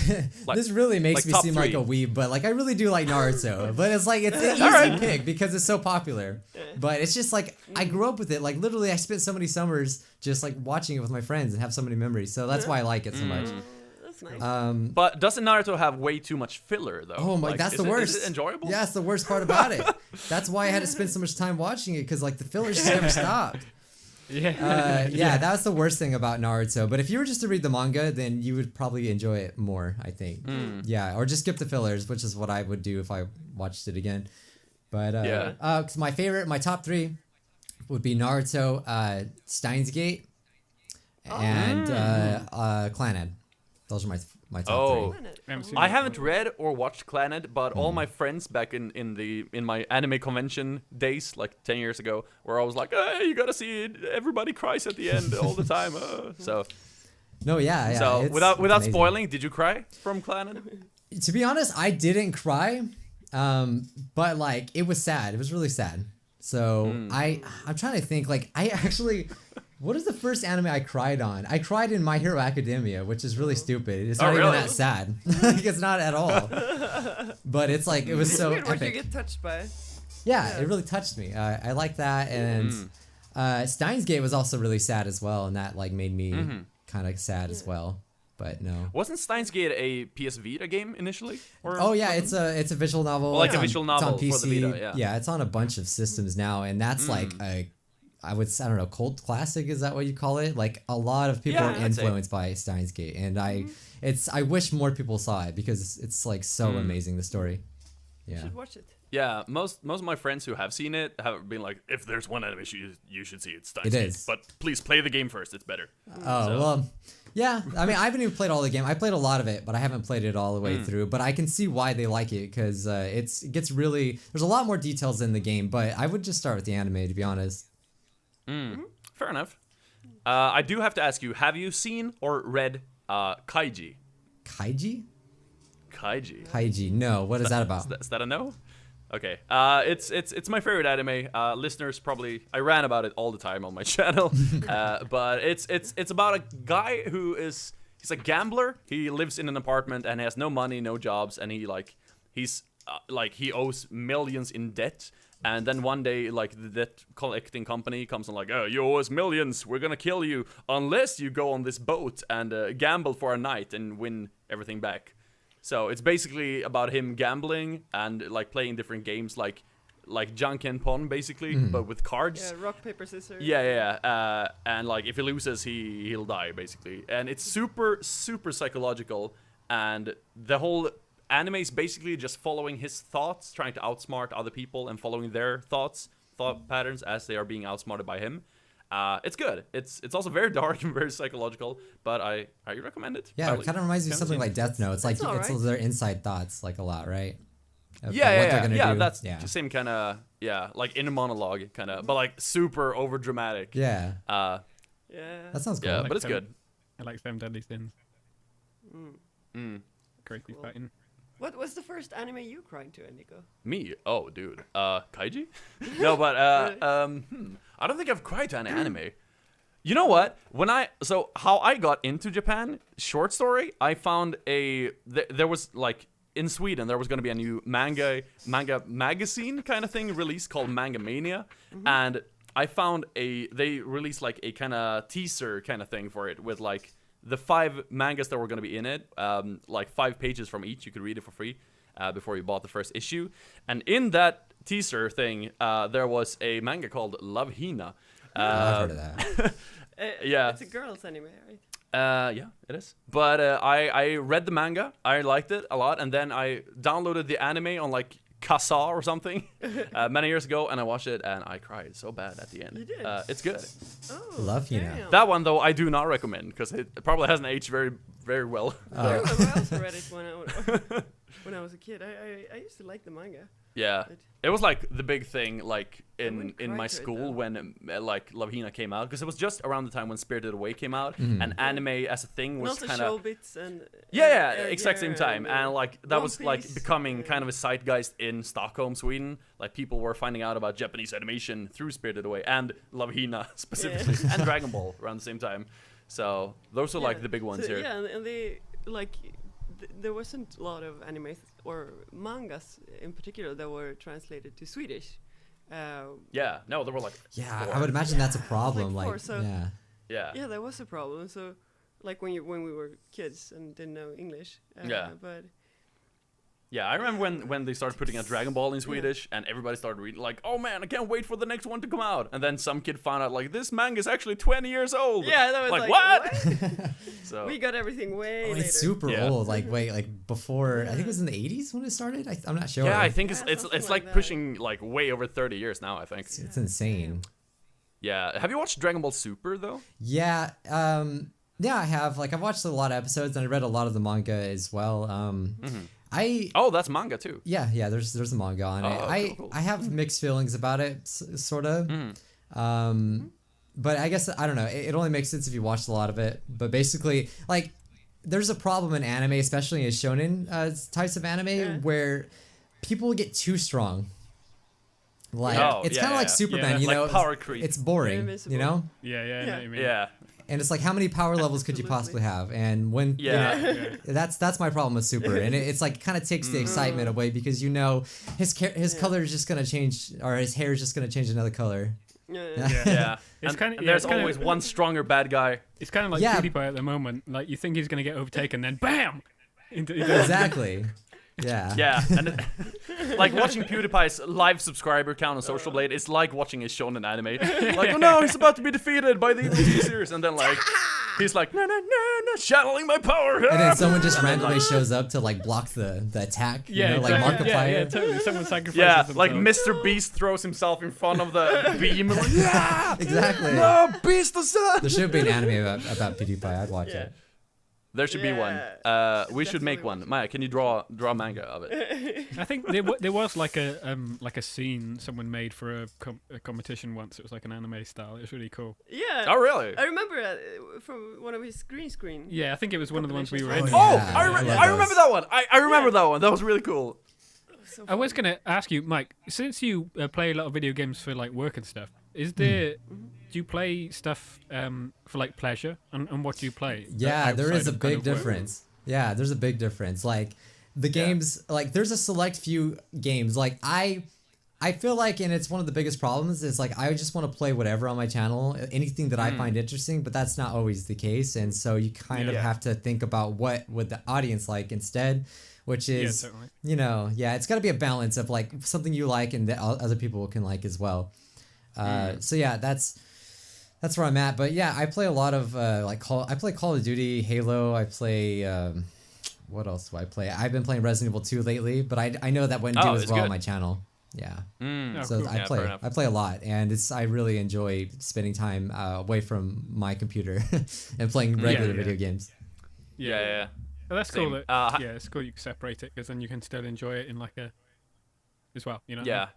this really makes like me top seem like a three. weeb, but like I really do like Naruto. But it's like it's an easy pick because it's so popular. But it's just like I grew up with it. Like literally, I spent so many summers just like watching it with my friends and have so many memories. So that's why I like it so much. That's nice. But doesn't Naruto have way too much filler though? Oh my, Like, that's is the it- worst. Is it enjoyable? Yeah, it's the worst part about it. That's why I had to spend so much time watching it because like the fillers just never stopped. Yeah. Yeah, that was the worst thing about Naruto. But if you were just to read the manga, then you would probably enjoy it more, I think. Yeah, or just skip the fillers, which is what I would do if I watched it again. But Yeah. 'cause my top three would be Naruto, Steins Gate, and Clannad. Those are my top Oh. three. haven't seen I it. haven't read or watched Clannad, but all my friends back in my anime convention days, like 10 years ago, where I was like, hey, you gotta see it. Everybody cries at the end all the time. So No, yeah. so it's without amazing. spoiling, did you cry from Clannad? To be honest, I didn't cry, but like it was sad. It was really sad. So I'm trying to think. Like I actually, what is the first anime I cried on? I cried in My Hero Academia, which is really stupid. It's Oh, not even really? that sad. Like it's not at all. But it's like it was It's so weird what you epic. get touched by. Yeah, it really touched me. I like that, and Steins Gate was also really sad as well, and that like made me kind of sad as well. But no. Wasn't Steins Gate a PS Vita game initially? Or Oh yeah, it's a visual novel. Well, like It's a on- visual it's on novel for the PC. Vita, yeah. It's on a bunch of systems now, and that's like I don't know, cult classic, is that what you call it? Like a lot of people Yeah, are I'd say. influenced by Steins Gate, and I wish more people saw it because it's like so amazing, the story. You Yeah. should watch it. Yeah, most of my friends who have seen it have been like, if there's one anime you should see, it's Steins It Gate. is. But please play the game first; it's better. Oh, So- well, yeah. I mean, I haven't even played all the game. I played a lot of it, but I haven't played it all the way through. But I can see why they like it because it gets really. There's a lot more details in the game, but I would just start with the anime, to be honest. Fair enough. I do have to ask you: have you seen or read Kaiji? Kaiji? Kaiji. No. What is that about? Is that a no? Okay. It's my favorite anime. Listeners probably I ran about it all the time on my channel. But it's about a guy who he's a gambler. He lives in an apartment and has no money, no jobs, and he owes millions in debt. And then one day, like, the debt collecting company comes and like, oh, you owe us millions. We're gonna kill you unless you go on this boat and gamble for a night and win everything back. So it's basically about him gambling and like playing different games, like Janken-pon, basically, but with cards. Yeah, rock paper scissors. Yeah. And like if he loses, he'll die basically. And it's super psychological, and the whole anime is basically just following his thoughts, trying to outsmart other people and following their thought patterns as they are being outsmarted by him. It's good. It's also very dark and very psychological, but I recommend it. Yeah, highly. it kind of reminds me of something like Death Note. It's like That's all it's right. their inside thoughts, like a lot, right? Of Yeah, what they're gonna do. that's yeah. the same kind of like inner monologue kind of, but like super over dramatic. Yeah, Yeah, that sounds cool. yeah, Like but it's some- good. I like Seven Deadly Sins. Crazy Cool. fighting. What was the first anime you cried to, Nico? Me? Oh, dude. Kaiji? No, but I don't think I've cried to an anime. You know what? How I got into Japan, short story, I found there was like in Sweden there was going to be a new manga magazine kind of thing released called Manga Mania, and I found they released like a kind of teaser kind of thing for it with like the 5 mangas that were going to be in it, like 5 pages from each. You could read it for free before you bought the first issue. And in that teaser thing, there was a manga called Love Hina. I've heard of that. Yeah. It's a girls' anime, right? Yeah, it is. But I read the manga. I liked it a lot. And then I downloaded the anime on like Kasa or something many years ago. And I watched it and I cried so bad at the end. You did? It's good. Oh, Love Hina. damn. That one, though, I do not recommend because it probably hasn't aged very, very well. I remember I also read it when I was a kid. I used to like the manga. Yeah, But- it was like the big thing, like in wouldn't in cry my to it, school though. when like Love Hina came out, because it was just around the time when Spirited Away came out, and anime as a thing And was also kind of Showbits and yeah, Air exact same Gear time, and like that One was like Piece, becoming kind of a zeitgeist in Stockholm, Sweden. Like people were finding out about Japanese animation through Spirited Away and Love Hina specifically, and Dragon Ball around the same time. So those are like Yeah. the big ones So, here. Yeah, and they like there wasn't a lot of animes or mangas in particular that were translated to Swedish. Yeah, no, there were like Yeah, 4. I would imagine that's a problem. like 4, Like, so- yeah. Yeah, that was a problem. So, like when we were kids and didn't know English. Yeah. But Yeah, I remember when they started putting out Dragon Ball in Swedish, and everybody started reading like, "Oh man, I can't wait for the next one to come out." And then some kid found out like this manga is actually 20 years old. yeah, that was like what? So We got everything way Oh, later. it's super Yeah. old. Like, wait, like before, I think it was in the 80s when it started. I'm not sure. yeah, I think Yeah, it's something like like that. pushing like way over 30 years now. I think. It's insane. Yeah. Have you watched Dragon Ball Super though? Yeah, yeah, I have. Like, I've watched a lot of episodes and I read a lot of the manga as well. Oh, that's manga too. Yeah, there's a manga on it. Oh, cool. I have mixed feelings about it, sort of. But I guess I don't know. It only makes sense if you watched a lot of it. But basically, like, there's a problem in anime, especially in shonen types of anime, where people get too strong. Like, it's kind of like Superman, Yeah, you like know. power creep. It's boring, Invincible. you know. Yeah, I know Yeah. what you mean. Yeah. And it's like, how many power levels could you possibly have? And when you Yeah. know, Yeah. that's my problem with Super, and it's like kind of takes the excitement away because you know his color is just gonna change, or his hair is just gonna change another color. Yeah. Yeah. Yeah. It's kind of there's always one stronger bad guy. It's kind of like Yeah. PewDiePie at the moment. Like you think he's gonna get overtaken, then bam! Exactly. Yeah. Yeah, and like watching PewDiePie's live subscriber count on Social Blade is like watching a shonen anime. Like, oh no, he's about to be defeated by the evil series, and then like he's like, no, channeling my power. And then someone just randomly shows up to like block the attack. You know, like exactly. Markiplier. Yeah, totally. Someone sacrifices Yeah, themselves. like Mr. Beast throws himself in front of the beam. And like, yeah, Exactly. no, Beast the Sun. There should be an anime about PewDiePie. I'd watch Yeah. it. There should be one. We should make one. Maya, can you draw a manga of it? I think there was like a scene someone made for a competition once. It was like an anime style. It was really cool. Yeah. Oh, really? I remember from one of his green screen. Yeah, I think it was one of the ones we were in. Oh, Oh, yeah, I I love remember those. that one. I remember that one. That was really cool. So I was gonna ask you, Mike, since you play a lot of video games for like work and stuff, is there do you play stuff for like pleasure, and what do you play? Yeah, there is outside a of kind big of work? difference. Yeah, there's a big difference. Like the games, like there's a select few games. Like I feel like, and it's one of the biggest problems is like I just want to play whatever on my channel, anything that I find interesting, but that's not always the case. And so you kind of Yeah. have to think about what would the audience like instead, which is totally. you know, yeah, it's got to be a balance of like something you like and that other people can like as well. So yeah, that's where I'm at. But yeah, I play a lot of I play Call of Duty, Halo. I play what else do I play? I've been playing Resident Evil 2 lately, but I know that wouldn't do Oh, as it's well on good. my channel. Yeah. Oh, So cool. I Yeah, fair play enough. I play a lot, and I really enjoy spending time away from my computer and playing regular yeah. video games. Yeah. Well, that's cool. Same. That, yeah, it's cool. You can separate it because then you can still enjoy it in like a as well. You know. Yeah.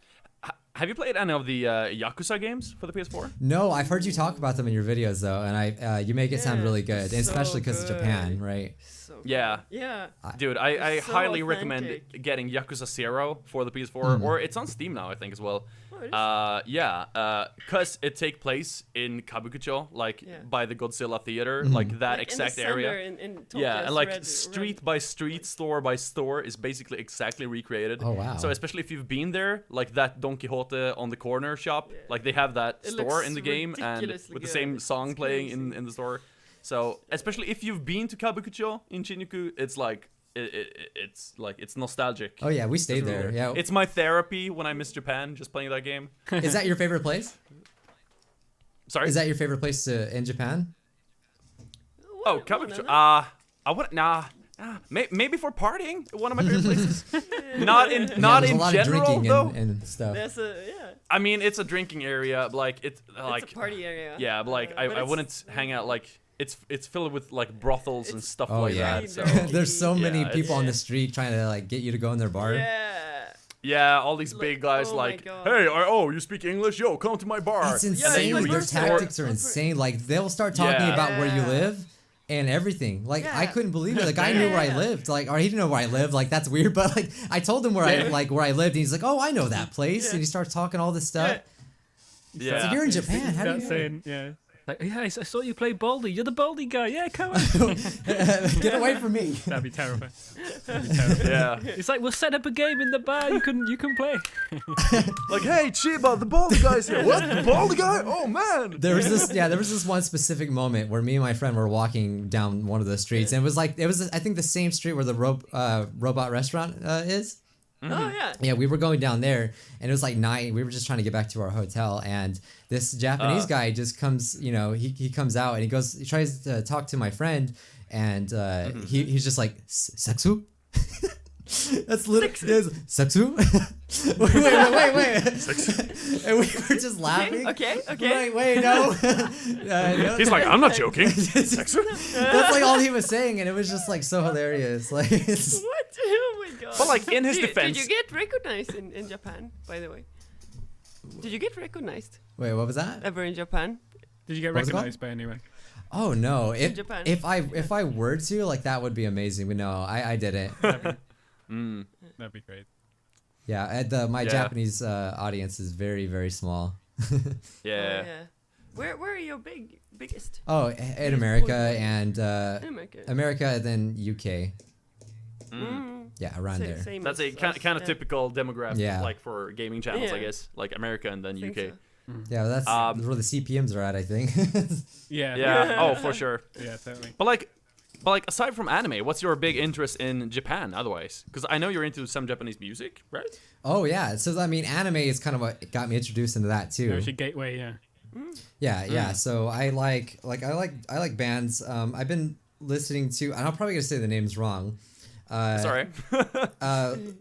Have you played any of the Yakuza games for the PS4? No, I've heard you talk about them in your videos though, and you make it sound Yeah, really good, and so especially because of Japan, good. right? So Yeah. Yeah. Dude, I It's so highly recommend authentic. getting Yakuza 0 for the PS4, or it's on Steam now, I think, as well. Oh, it is? Because it takes place in Kabukicho, like Yeah. by the Godzilla Theater, like that Like, exact in the area. center in Tokyo's Yeah, and like red- street by street, store by store is basically exactly recreated. Oh, wow. So especially if you've been there, like that Don Quixote on the corner shop, Yeah. like they have that It store looks in the game and ridiculously with the good. same song It's playing crazy. in the store. So especially if you've been to Kabukicho in Shinjuku, it's like it's nostalgic. Oh yeah, we stayed It's really there. weird. Yeah. It's my therapy when I miss Japan, just playing that game. Is that your favorite place? Sorry. Is that your favorite place in Japan? Oh, One Kabukicho. of them. I wouldn't. Maybe for partying, one of my favorite places. Not in There's a lot general of drinking though. and stuff. There's yeah. I mean, it's a drinking area. Like it's like It's a party area. yeah, but like I it's- wouldn't hang out like it's filled with like brothels and It's- stuff Oh like yeah, that. So there's so many Yeah, people on the it's- street trying to like get you to go in their bar. Yeah. yeah, all these Like, big guys oh my like, God. hey, you speak English? Yo, come to my bar. It's And then insane. you like Their reach- we're- tactics are insane. Like they'll start talking Yeah. about where you Yeah. live and everything. Like I Yeah. couldn't believe it. The guy knew where I Yeah. lived. Like, or he didn't know where I lived. Like that's weird. But like I told him where I lived, and he's like, "Oh, I know that place." Yeah. And he starts talking all this stuff. Yeah. It's like, you're in Japan. How do That's you saying, yeah. Like, yeah, I saw you play Baldi. You're the Baldi guy. Yeah, come on. get away from me? That'd be terrifying. That'd be terrifying. yeah. It's like we'll set up a game in the bar. You can play. Like, hey, Chiba, the baldy guy's here. What? The baldy guy? Oh man. There was this one specific moment where me and my friend were walking down one of the streets, and it was I think the same street where the robot restaurant is. Oh yeah. Yeah, we were going down there, and it was like night. We were just trying to get back to our hotel, and this Japanese guy just comes. You know, he comes out and he tries to talk to my friend, and he's just like Seksu. That's literally Seksu. wait. And we were just laughing. Okay. Wait, no. No. He's like, I'm not joking. That's like all he was saying, and it was just like so hilarious. Like, it's, What? Oh my god. But like in his Did defense, you get recognized in Japan, by the way? Did you get recognized wait, what was that? ever in Japan? Did you get What was it recognized by anyone? Oh no! Japan. If I were to, like, that would be amazing. But no, I didn't. That'd be great. Yeah, my Yeah. Japanese audience is very, very small. yeah. Oh, yeah. Where are your biggest? Oh, in America and In America. America, and then UK. Mm. Yeah, around there. Same That's as a us, kind of yeah. typical demographic, Yeah. like for gaming channels, I Yeah. guess. Like America and then I think UK. so. Yeah, that's where the CPMs are at, I think. Yeah. Yeah. Oh, for sure. Yeah, totally. But like, aside from anime, what's your big interest in Japan? Otherwise, because I know you're into some Japanese music, right? Oh yeah, so I mean, anime is kind of what got me introduced into that too. There's your gateway, yeah. Yeah. So I like bands. I've been listening to, and I'm probably gonna say the names wrong. Sorry.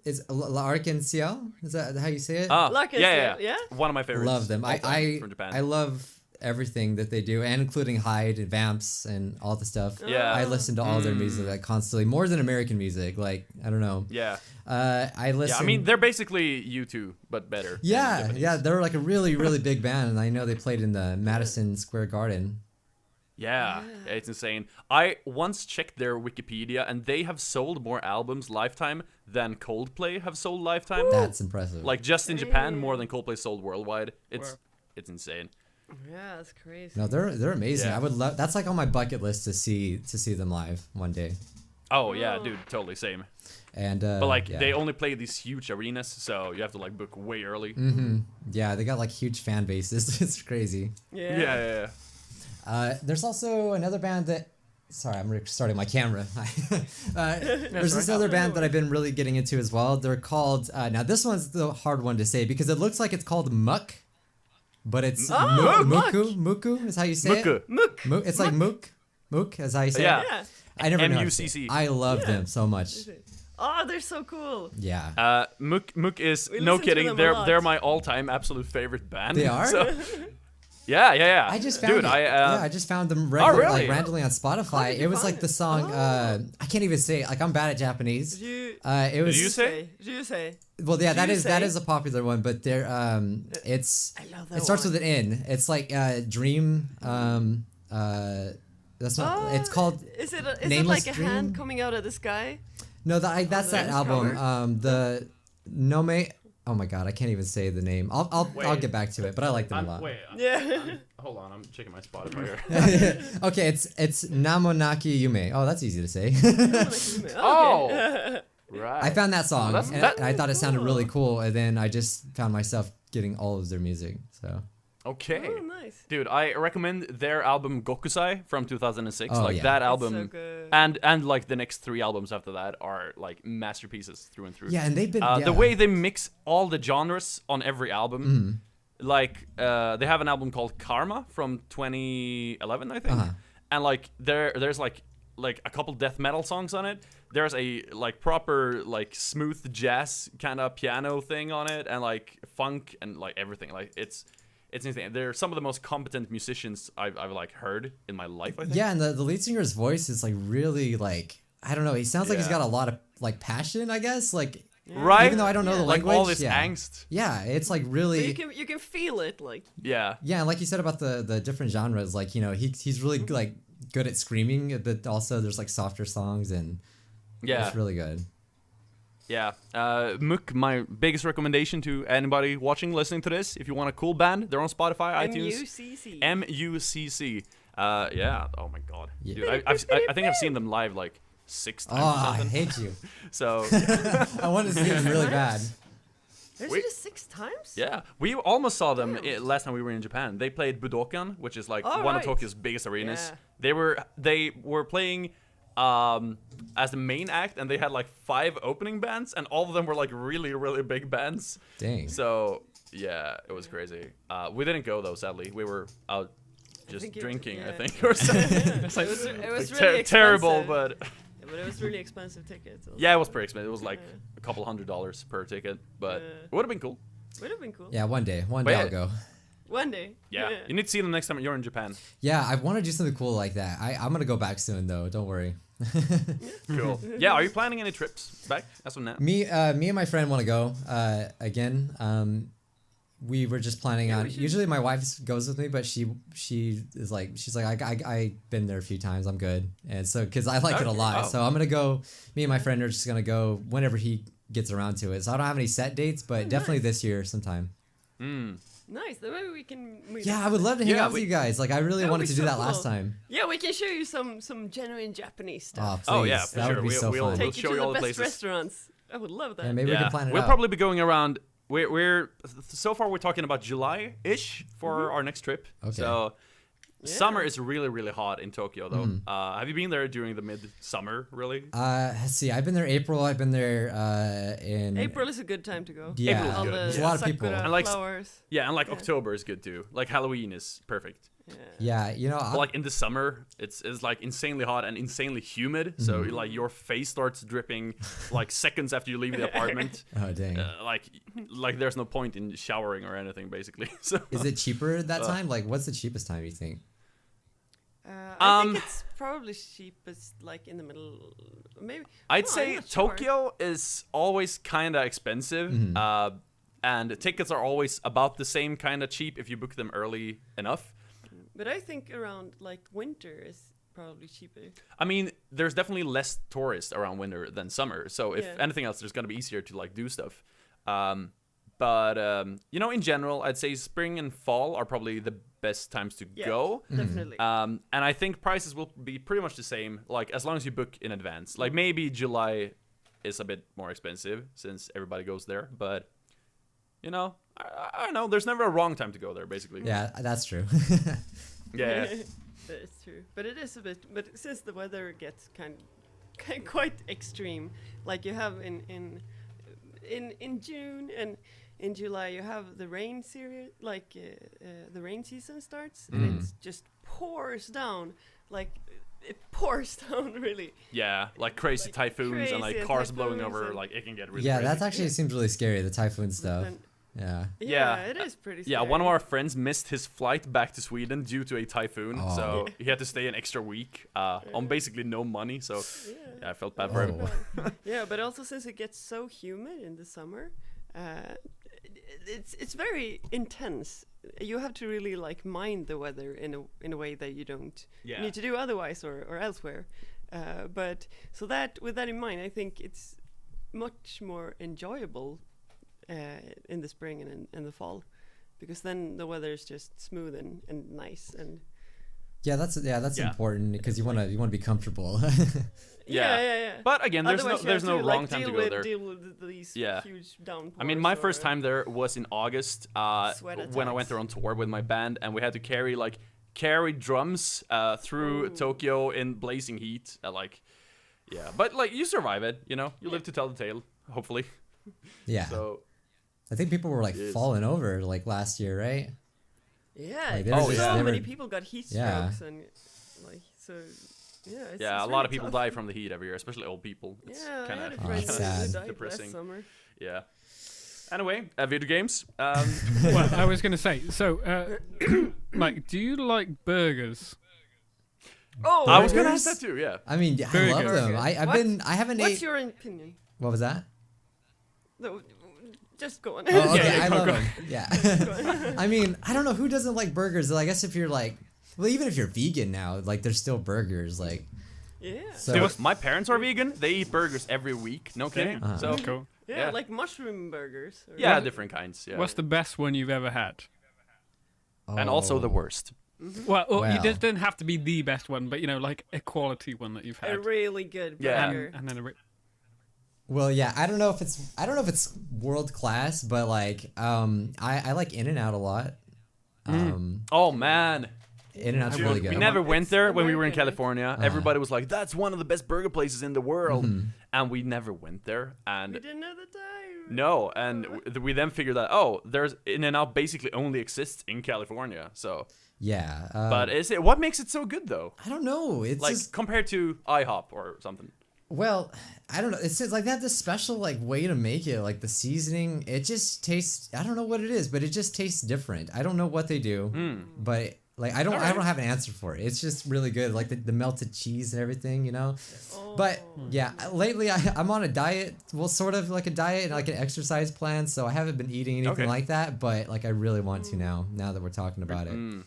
Is L'Arc-en-Ciel? Is that how you say it? Yeah. One of my favorites. Love them. I from Japan. I love everything that they do, and including Hyde and Vamps and all the stuff. Yeah. I listen to all their music like constantly, more than American music. Like I don't know. Yeah. I listen. Yeah, I mean they're basically U2 but better. Yeah. They're like a really really big band, and I know they played in the Madison Square Garden. Yeah, it's insane. I once checked their Wikipedia, and they have sold more albums lifetime than Coldplay have sold lifetime. That's impressive. Like just in Japan, more than Coldplay sold worldwide. It's insane. Yeah, that's crazy. No, they're amazing. Yeah. I would love. That's like on my bucket list to see them live one day. Oh yeah, dude, totally same. And But like yeah. they only play these huge arenas, so you have to like book way early. Yeah, they got like huge fan bases. It's crazy. Yeah. There's also another band that. Sorry, I'm restarting my camera. There's this other band that I've been really getting into as well. They're called. Now this one's the hard one to say because it looks like it's called Muck, but it's Muku. Muku is how you say it. Mook. It's like Mook. Mook is how you say Yeah. it. Yeah. I never know how to say MUCC. it. I love them so much. Oh, they're so cool. Yeah. Mook is We no listen to kidding. them a lot. They're my all-time absolute favorite band. They are? So, yeah. I just found Dude, it. I just found them really? like randomly on Spotify. did you It was like find the it? song. I can't even say it. Like I'm bad at Japanese. It was. Did you say? Did you say? Well, yeah, that Did you is say? a popular one, but they're it's. I love that It starts one. with an N. It's like Dream. That's not. It's called. Is it Nameless like a Dream? hand coming out of the sky? No, that's that the album. cover? The Nome. Oh my god, I can't even say the name. I'll Wait. get back to it, but I like them a lot. Yeah. Hold on, I'm checking my Spotify here. Okay, it's Namonaki Yume. Oh, that's easy to say. Oh. Right. I found that song, that's- and that- I thought it sounded really cool, and then I just found myself getting all of their music. So Okay. Oh, nice. Dude, I recommend their album Gokusai from 2006. Oh, like yeah. that That's album so good. and like the next 3 albums after that are like masterpieces through and through. yeah, and they've been The way they mix all the genres on every album. Like they have an album called Karma from 2011, I think. And like there's like a couple death metal songs on it. There's a like proper like smooth jazz kind of piano thing on it, and like funk and like everything. Like it's insane. They're some of the most competent musicians I've like heard in my life, I think. Yeah, and the lead singer's voice is like really like I don't know. He sounds like he's Yeah. got a lot of like passion, I guess. Like Right? even though I don't know the like language, all this yeah. angst. Yeah, it's like But really. you can feel it, like. Yeah. Yeah, and like you said about the different genres, like he's really like good at screaming, but also there's like softer songs and Yeah. it's really good. Yeah. Mook, my biggest recommendation to anybody watching, listening to this, if you want a cool band, they're on Spotify, iTunes. MUCC. MUCC. Yeah. Oh my god. Yeah. Dude, I think I've seen them live like 6 times Oh, or I something. hate you. So I want to see them really bad. There's Wait. just 6 times? yeah, we almost saw them last time we were in Japan. They played Budokan, which is like Oh, one of right. Tokyo's biggest arenas. Yeah. They were playing as the main act, and they had like 5 opening bands, and all of them were like really big bands. Dang. So yeah, it was crazy. We didn't go though, sadly. We were out just think drinking, I yeah. think, or something. It was Like, really expensive. terrible, but Yeah, but it was really expensive tickets. Also. yeah, it was pretty expensive. It was like a couple $100 per ticket, but Yeah. it would have been cool. Would have been cool. Yeah, one day But I'll yeah. go. One day. Yeah, you need to see them next time you're in Japan. Yeah, I want to do something cool like that. I'm gonna go back soon though. Don't worry. Cool. Yeah, are you planning any trips back as of now? Me and my friend want to go again. We were just planning on. Usually my wife goes with me, but she's like I've been there a few times. I'm good, and so because I like it a Okay. lot. Oh. So I'm gonna go. Me and my friend are just gonna go whenever he gets around to it. So I don't have any set dates, but definitely this year sometime. Nice. Then maybe we can. meet Yeah, up. I would love to hang Yeah, out with you guys. Like I really That would wanted be to do so that last cool. time. Yeah, we can show you some genuine Japanese Oh, stuff. please. Oh, yeah, for that sure. would be so we'll fun. take- Take you show to you all the the best places. restaurants. I would love that. Yeah, maybe we can plan it we'll out. probably be going around we're so far we're talking about July-ish for our next trip. Okay. So Yeah. summer is really, really hot in Tokyo, though. Have you been there during the mid-summer, really? Let's see. I've been there April. I've been there in April is a good time to go. Yeah. April is All good. the There's a lot of people. sakura And, like, flowers. Yeah, and like Yeah. October is good too. Like Halloween is perfect. Yeah, But like in the summer, it's like insanely hot and insanely humid. So like your face starts dripping like seconds after you leave the apartment. oh dang. Like there's no point in showering or anything basically. So Is it cheaper at that time? Like, what's the cheapest time you think? I think it's probably cheapest, like in the middle. Maybe I'd I'm say not sure. Tokyo is always kind of expensive. And tickets are always about the same kind of cheap if you book them early enough. But I think around like winter is probably cheaper. I mean, there's definitely less tourists around winter than summer. So if Yeah. anything else, there's gonna be easier to like do stuff. But you know, in general, I'd say spring and fall are probably the best times to Yeah, go. definitely. And I think prices will be pretty much the same, like as long as you book in advance. Like maybe July is a bit more expensive since everybody goes there, but you know, I don't know. There's never a wrong time to go there, basically. Yeah, that's true. Yeah. That is true. But it is a bit. But since the weather gets quite extreme, like you have in June and in July, you have the rain series, like the rain season starts, and it just pours down, like it pours down really. Yeah, like crazy Like typhoons and like crazy cars blowing typhoons over, and- like it can get really yeah, crazy. that actually seems really scary. The typhoon stuff. Then- Yeah. yeah, Yeah. it is pretty. Yeah, Scary. one of our friends missed his flight back to Sweden due to a typhoon, Oh. so he had to stay an extra week on basically no money. So yeah, I felt bad for him. Oh. Yeah, but also since it gets so humid in the summer, it's very intense. You have to really like mind the weather in a way that you don't Yeah. need to do otherwise or elsewhere. But so that with that in mind, I think it's much more enjoyable in the spring and in the fall, because then the weather is just smooth and nice and Yeah, that's Yeah. important because you wanna be comfortable. Yeah. But again, Otherwise you there's have no to, wrong like, time to deal go with- there. Deal with these Yeah. huge downpours. I mean, my or- first time there was in August Sweat when I went attacks. there on tour with my band, and we had to carry drums through Ooh. Tokyo in blazing heat. Yeah, but like you survive it, you know. You live to tell the tale, hopefully. yeah. So I think people were like Yes. falling over like last year, right? Yeah, Like, they were so just- they many were- people got heat Yeah. strokes and like so. Yeah, it's yeah, it's a lot really of people tough. die from the heat every year, especially old people. It's Yeah, I kind had a of Oh, friend it's who sad. died depressing. last summer. Yeah. Anyway, video games. Well, I was going to say, so, Mike, do you like burgers? Oh, I was gonna ask Burgers? that too. Yeah. I mean, I Very love good. them. Okay. I haven't What's ate. your opinion? What was that? No, just go on. Oh, okay, yeah, I go, love go. them. Yeah. I mean, I don't know who doesn't like burgers. I guess if you're like, well, even if you're vegan now, like there's still burgers. Like, Yeah. so My parents are vegan. They eat burgers every week. No kidding. Damn. So Cool. Yeah, Yeah. like mushroom burgers. or- yeah, different kinds. Yeah. What's the best one you've ever had? And also the Oh. worst. Well, Well. it doesn't have to be the best one, but, you know, like a quality one that you've A had. really good Yeah. burger. And then Well, yeah, I don't know if it's world class, but like, I like In-N-Out a lot. Oh man. In-N-Out's Dude, really we good. never It's went there when we were in American. California. Everybody was like, "That's one of the best burger places in the world," and we never went there. And We didn't know the time. no, and we then figured that there's In-N-Out basically only exists in California. So, Yeah, but what makes it so good though? I don't know. It's Like just compared to IHOP or something. well, I don't know. It's just like they have this special like way to make it. Like the seasoning, it just tastes. I don't know what it is, but it just tastes different. I don't know what they do, but like I don't have an answer for it. It's just really good. Like the melted cheese and everything, you know. Oh. But yeah, lately I'm on a diet. Well, sort of like a diet and like an exercise plan. So I haven't been eating anything Okay. like that. But like I really want to now. Now that we're talking about it, Mm.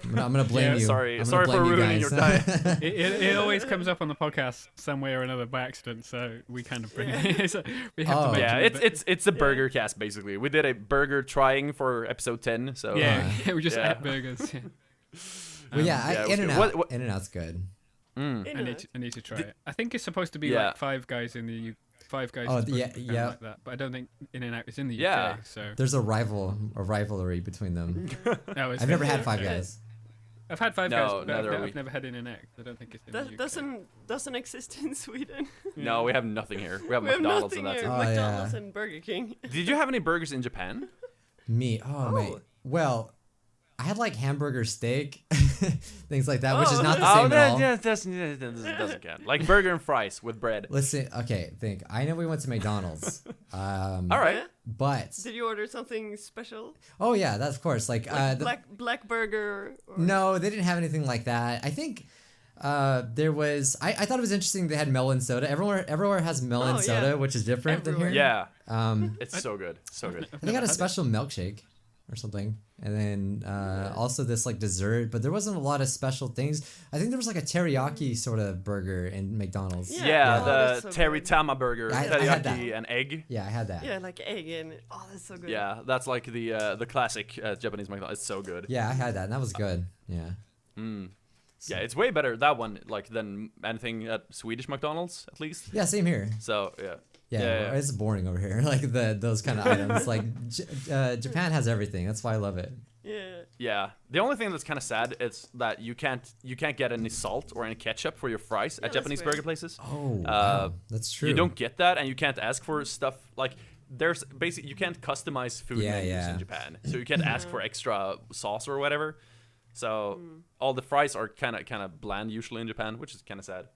I'm gonna blame Yeah, you. sorry I'm gonna for blame you ruining guys. your diet. it always comes up on the podcast some way or another by accident, so we kind of bring it. So we have Oh. to mention Yeah, it, but- it's a burger cast basically. We did a burger trying for episode 10. So yeah, we just Yeah. ate burgers. Yeah. Well, yeah, yeah, it was good. In-N-Out. What- In-N-Out's good. I need to try it. I think it's supposed to be Yeah. like Five Guys in the Five Guys. Oh, is yeah, supposed to be yeah. like that, but I don't think In-N-Out is in the Yeah. UK. So There's a rivalry between them. no, it's I've never had okay. Five Guys. I've had Five No, Guys, but neither have we. I've never had In-N-Out. I don't think it's in the That UK. doesn't exist in Sweden. No, we have nothing here. We have We have McDonald's nothing and that's here. it. Oh, McDonald's yeah. and Burger King. Did you have any burgers in Japan? Me, mate. Well, I had like hamburger steak, things like that, which is Oh. not the same at all. that doesn't count. Like burger and fries with bread. Listen, okay, think. I know we went to McDonald's. All right. But Did you order something special? oh yeah, that's of course. Like, Black burger? Or no, they didn't have anything like that. I think there was. I thought it was interesting. They had melon soda. Everywhere has melon Oh, soda, yeah. which is different than here. Yeah, Um, it's so good. So good. they got a special milkshake or something, and then also this like dessert. But there wasn't a lot of special things. I think there was like a teriyaki sort of burger in McDonald's. Yeah. Yeah, Oh, the that's so good. teritama burger, I had that. teriyaki and egg. Yeah, I had that. Yeah, like egg and that's so good. Yeah, that's like the classic Japanese McDonald's. It's so good. Yeah, I had that, and that was good. Yeah. Mm. Yeah, it's way better that one like than anything at Swedish McDonald's at least. Yeah, same here. So yeah. Yeah, Yeah. it's boring over here. Like those kind of items. Like Japan has everything. That's why I love it. Yeah. Yeah. The only thing that's kind of sad is that you can't get any salt or any ketchup for your fries Yeah, at that's Japanese weird. burger places. Oh, wow. That's true. You don't get that, and you can't ask for stuff like there's basically you can't customize food Yeah, menus yeah. in Japan, so you can't ask for extra sauce or whatever. So all the fries are kind of bland usually in Japan, which is kind of sad.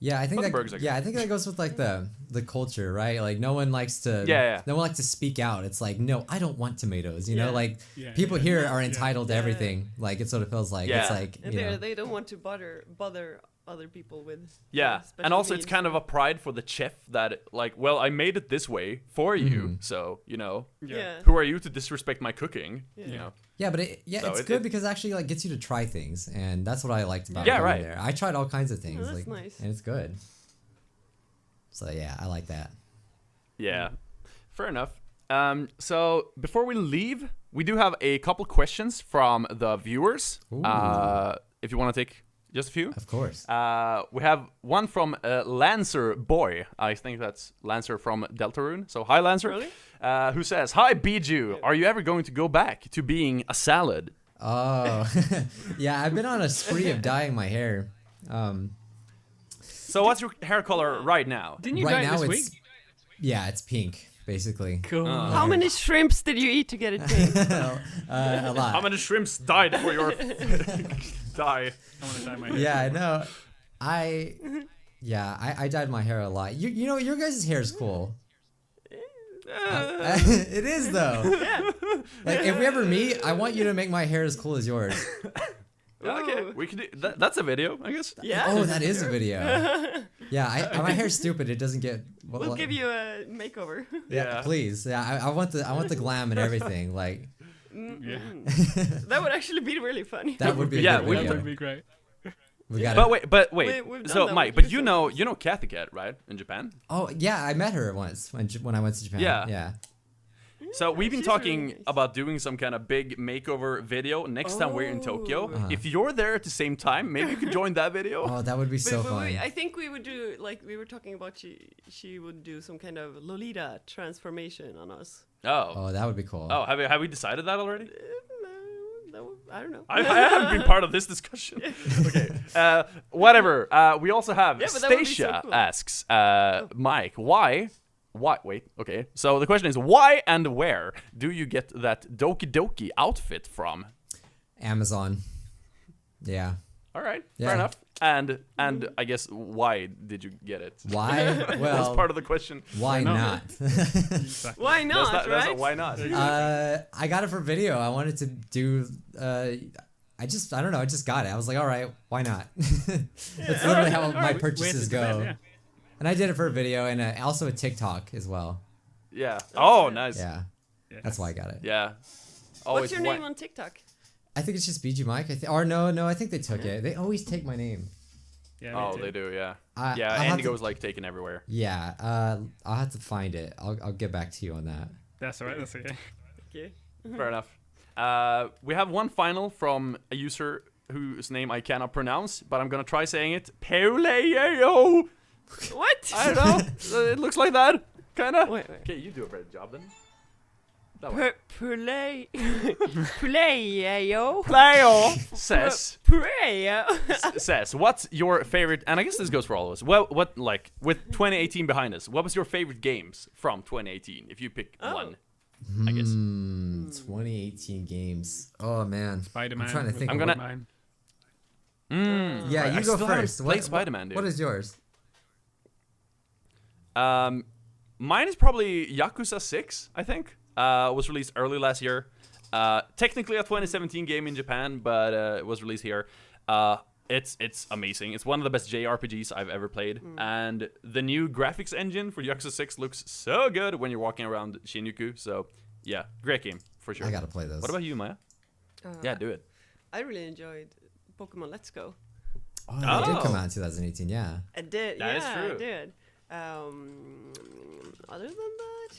Yeah, I think But the burgers are I think that goes with like the culture, right? Like no one likes to Yeah. no one likes to speak out. It's like, no, I don't want tomatoes. You know, Yeah. like Yeah, people yeah. here are entitled to Yeah. everything. Like it sort of feels like Yeah. it's like, And you know. they don't want to bother other people with. Yeah, special and also it's needs. kind of a pride for the chef that like, well, I made it this way for you, so you know, Yeah. who are you to disrespect my cooking? Yeah. You know. Yeah, but So it's it- good it- because it actually like gets you to try things, and that's what I liked about Yeah, going right. there. I tried all kinds of things, that's like, nice. and it's good. So yeah, I like that. Yeah, fair enough. So before we leave, we do have a couple questions from the viewers. Ooh. If you want to take just a few. Of course. We have one from Lancer Boy. I think that's Lancer from Deltarune. So hi, Lancer. Really? Who says, "Hi, Bijuu. Are you ever going to go back to being a salad?" Oh, yeah, I've been on a spree of dyeing my hair. So what's your hair color right now? Didn't you Right dye it now this it's week? yeah, it's pink basically. Cool. How many shrimps did you eat to get it pink? A lot. How many shrimps died for your dye? I want to dye my hair. Yeah, no, I dyed my hair a lot. You know, your guys' hair is cool. It is though. Like if we ever meet, I want you to make my hair as cool as yours. Okay, Ooh. we can do that. That's a video, I guess. Yeah. Oh, that is a video. Yeah, my hair's stupid. It doesn't get. We'll give you a makeover. Yeah. Please. Yeah, I want the glam and everything. Like Yeah. That would actually be really funny. that would be a Yeah, good we That video. would be great. We got But We've wait. done So that Mike, with but you you know Kathy Cat, right? In Japan. Oh yeah, I met her once when I went to Japan. Yeah. Yeah. So we've been she's really talking nice. about doing some kind of big makeover video next time we're in Tokyo. Oh. If you're there at the same time, maybe you could join that video. Oh, that would be so But fun. I think we would do like we were talking about. She would do some kind of Lolita transformation on us. Oh, Oh, that would be cool. have we decided that already? I don't know. I haven't been part of this discussion. Okay, whatever. We also have Yeah, but that would be so Stacia cool. asks, Mike, why? Wait, okay. So the question is, why and where do you get that Doki Doki outfit from? Amazon. Yeah. All right, Yeah. fair enough. And I guess why did you get it? Why? That's Well, part of the question. why not? not? Exactly. Why not? That's right? why not? I got it for video. I wanted to do. I don't know. I just got it. I was like, all right, why not? That's literally how my Alright, purchases weird to go. them, yeah. And I did it for a video and also a TikTok as well. Yeah. Oh, nice. Yeah, Yeah. that's why I got it. Yeah. What's Always your name on TikTok? I think it's just Bijuu Mike. Or no, I think they took it. They always take my name. Yeah, me Oh, too. they do. Yeah. I- Yeah. I'll have Indigo's to- like taken everywhere. Yeah, I'll have to find it. I'll get back to you on that. That's alright. That's okay. Okay. Fair enough. We have one final from a user whose name I cannot pronounce, but I'm gonna try saying it. Pauleo. What? I don't know. It looks like that, kind of. Wait. Okay, you do a better job then. That way. Playo. Says. Says, what's your favorite? And I guess this goes for all of us. Well, what like with 2018 behind us? What was your favorite games from 2018? If you pick one, I guess. 2018 games. Oh man, Spider-Man. I'm trying to think. I'm of gonna- Mine. Yeah, Right, you I go still haven't first. played Spider-Man, dude. What is yours? Mine is probably Yakuza 6, I think. Was released early last year. Technically a 2017 game in Japan, but it was released here. It's amazing. It's one of the best JRPGs I've ever played. And the new graphics engine for Yakuza 6 looks so good when you're walking around Shinjuku. So, yeah, great game, for sure. I gotta play those. What about you, Maya? Yeah, do it. I really enjoyed Pokemon Let's Go. Oh, they did come out in 2018. Yeah. I did. That is yeah, true. I did. Other than that,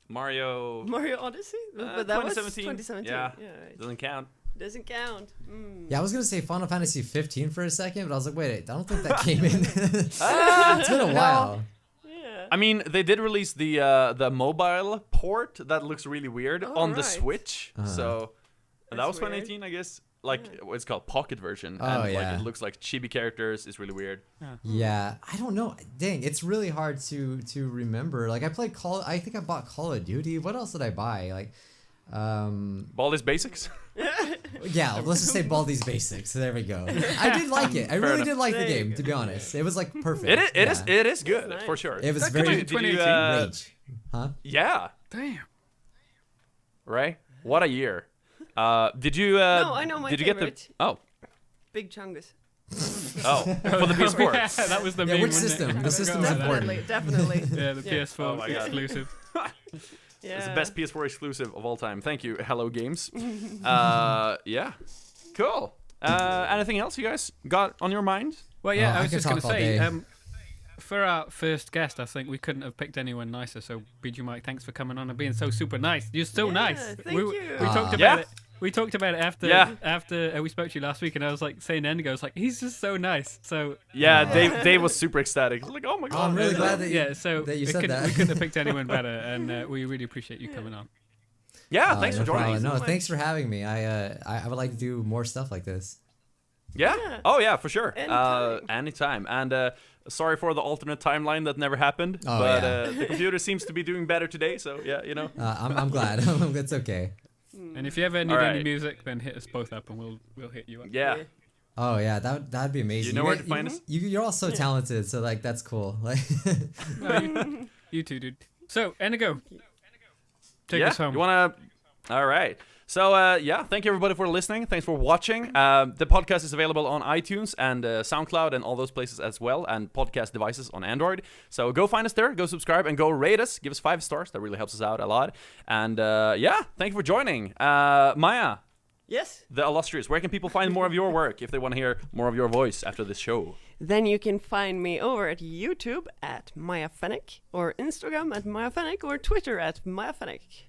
Mario Odyssey, but that was 2017. 2017. Yeah, right. doesn't count. Doesn't count. Yeah, I was gonna say Final Fantasy 15 for a second, but I was like, wait, I don't think that came in. It's been a while. Yeah. I mean, they did release the mobile port that looks really weird on the right. Switch. So that That's was weird. 2018, I guess. Like what's called pocket version, Oh, and yeah. like it looks like chibi characters. It's really weird. Yeah, I don't know. Dang, it's really hard to remember. Like I played I think I bought Call of Duty. What else did I buy? Like, Baldi's Basics. yeah, let's just say Baldi's Basics. There we go. I did like it. I really enough. did like the There you game, go. to be honest. It was like perfect. It is good That's for nice. sure. It was That came out very in Did you, 2018. rage. Huh? yeah, Damn. right. What a year. Did you? No, I know my did you favorite. get the? Big Chungus. Oh, for the PS4. Yeah, that was the Yeah, meme, which wasn't system? It? The system's important. Definitely. Yeah, the Yeah. PS4 Oh my God. exclusive. Yeah. It's the best PS4 exclusive of all time. Thank you, Hello Games. Yeah, cool. Anything else you guys got on your mind? Well, yeah, Oh, I I was could just going to talk all say, day. for our first guest, I think we couldn't have picked anyone nicer. So, Bijuu Mike, thanks for coming on and being so super nice. You're so Yeah, nice. thank we, you. We talked about Yeah. it. We talked about it after we spoke to you last week, and I was like saying Endigo, I was like, he's just so nice. So Yeah, Dave was super ecstatic. Like, oh my god. Oh, I'm really glad that you, yeah, so that you we said couldn't, that. we couldn't have picked anyone better, and we really appreciate you coming on. Yeah, thanks no for joining. problem. No, so much. thanks for having me. I would like to do more stuff like this. Yeah. Yeah. Oh yeah, for sure. Anytime. Anytime. And sorry for the alternate timeline that never happened, Oh, but yeah. the computer seems to be doing better today. So yeah, you know. I'm glad. It's okay. And if you ever need Alright. any music, then hit us both up, and we'll hit you up. Yeah. Oh yeah, that'd be amazing. You know where guys- to find us? You're all so talented, so like that's cool. Like, No, you too, dude. So Endigo, take Yeah. us home. You wanna? All right. So yeah, thank you everybody for listening. Thanks for watching. The podcast is available on iTunes and SoundCloud and all those places as well, and podcast devices on Android. So go find us there, go subscribe, and go rate us. Give us 5 stars. That really helps us out a lot. And yeah, thank you for joining, Maya, Yes. the illustrious. Where can people find more of your work if they want to hear more of your voice after this show? Then you can find me over at YouTube at Maya Fennick, or Instagram at Maya Fennick, or Twitter at Maya Fennick.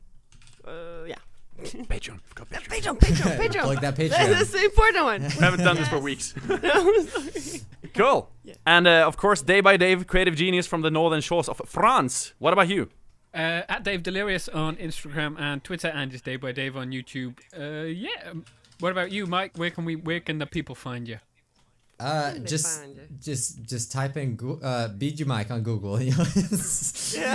Yeah. Patreon. Forgot Patreon. Patreon. Plug that Patreon. That's the important one. We haven't done this for weeks. Sorry. Cool. Yeah. And of course, Day by Dave, creative genius from the northern shores of France. What about you? At Dave Delirious on Instagram and Twitter, and just Day by Dave on YouTube. Yeah. What about you, Mike? Where can the people find you? they Just find you? just type in Bijuu Mike on Google. You know?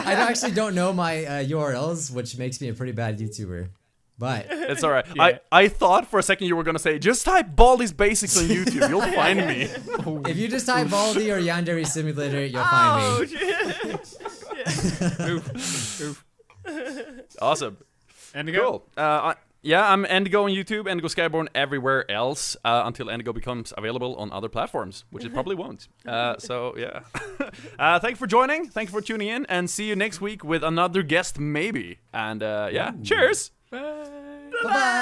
I actually don't know my URLs, which makes me a pretty bad YouTuber. But It's all right. Yeah. I thought for a second you were gonna say just type Baldi's Basics on YouTube. You'll find me. if you just type Baldi or Yandere Simulator, you'll find me. Oh, shit. Oof. Awesome. Endigo. Cool. Yeah, I'm Endigo on YouTube, Endigo Skyborn everywhere else until Endigo becomes available on other platforms, which it probably won't. So yeah. Thank you for joining. Thank you for tuning in, and see you next week with another guest maybe. And yeah, cheers. Bye. Bye bye.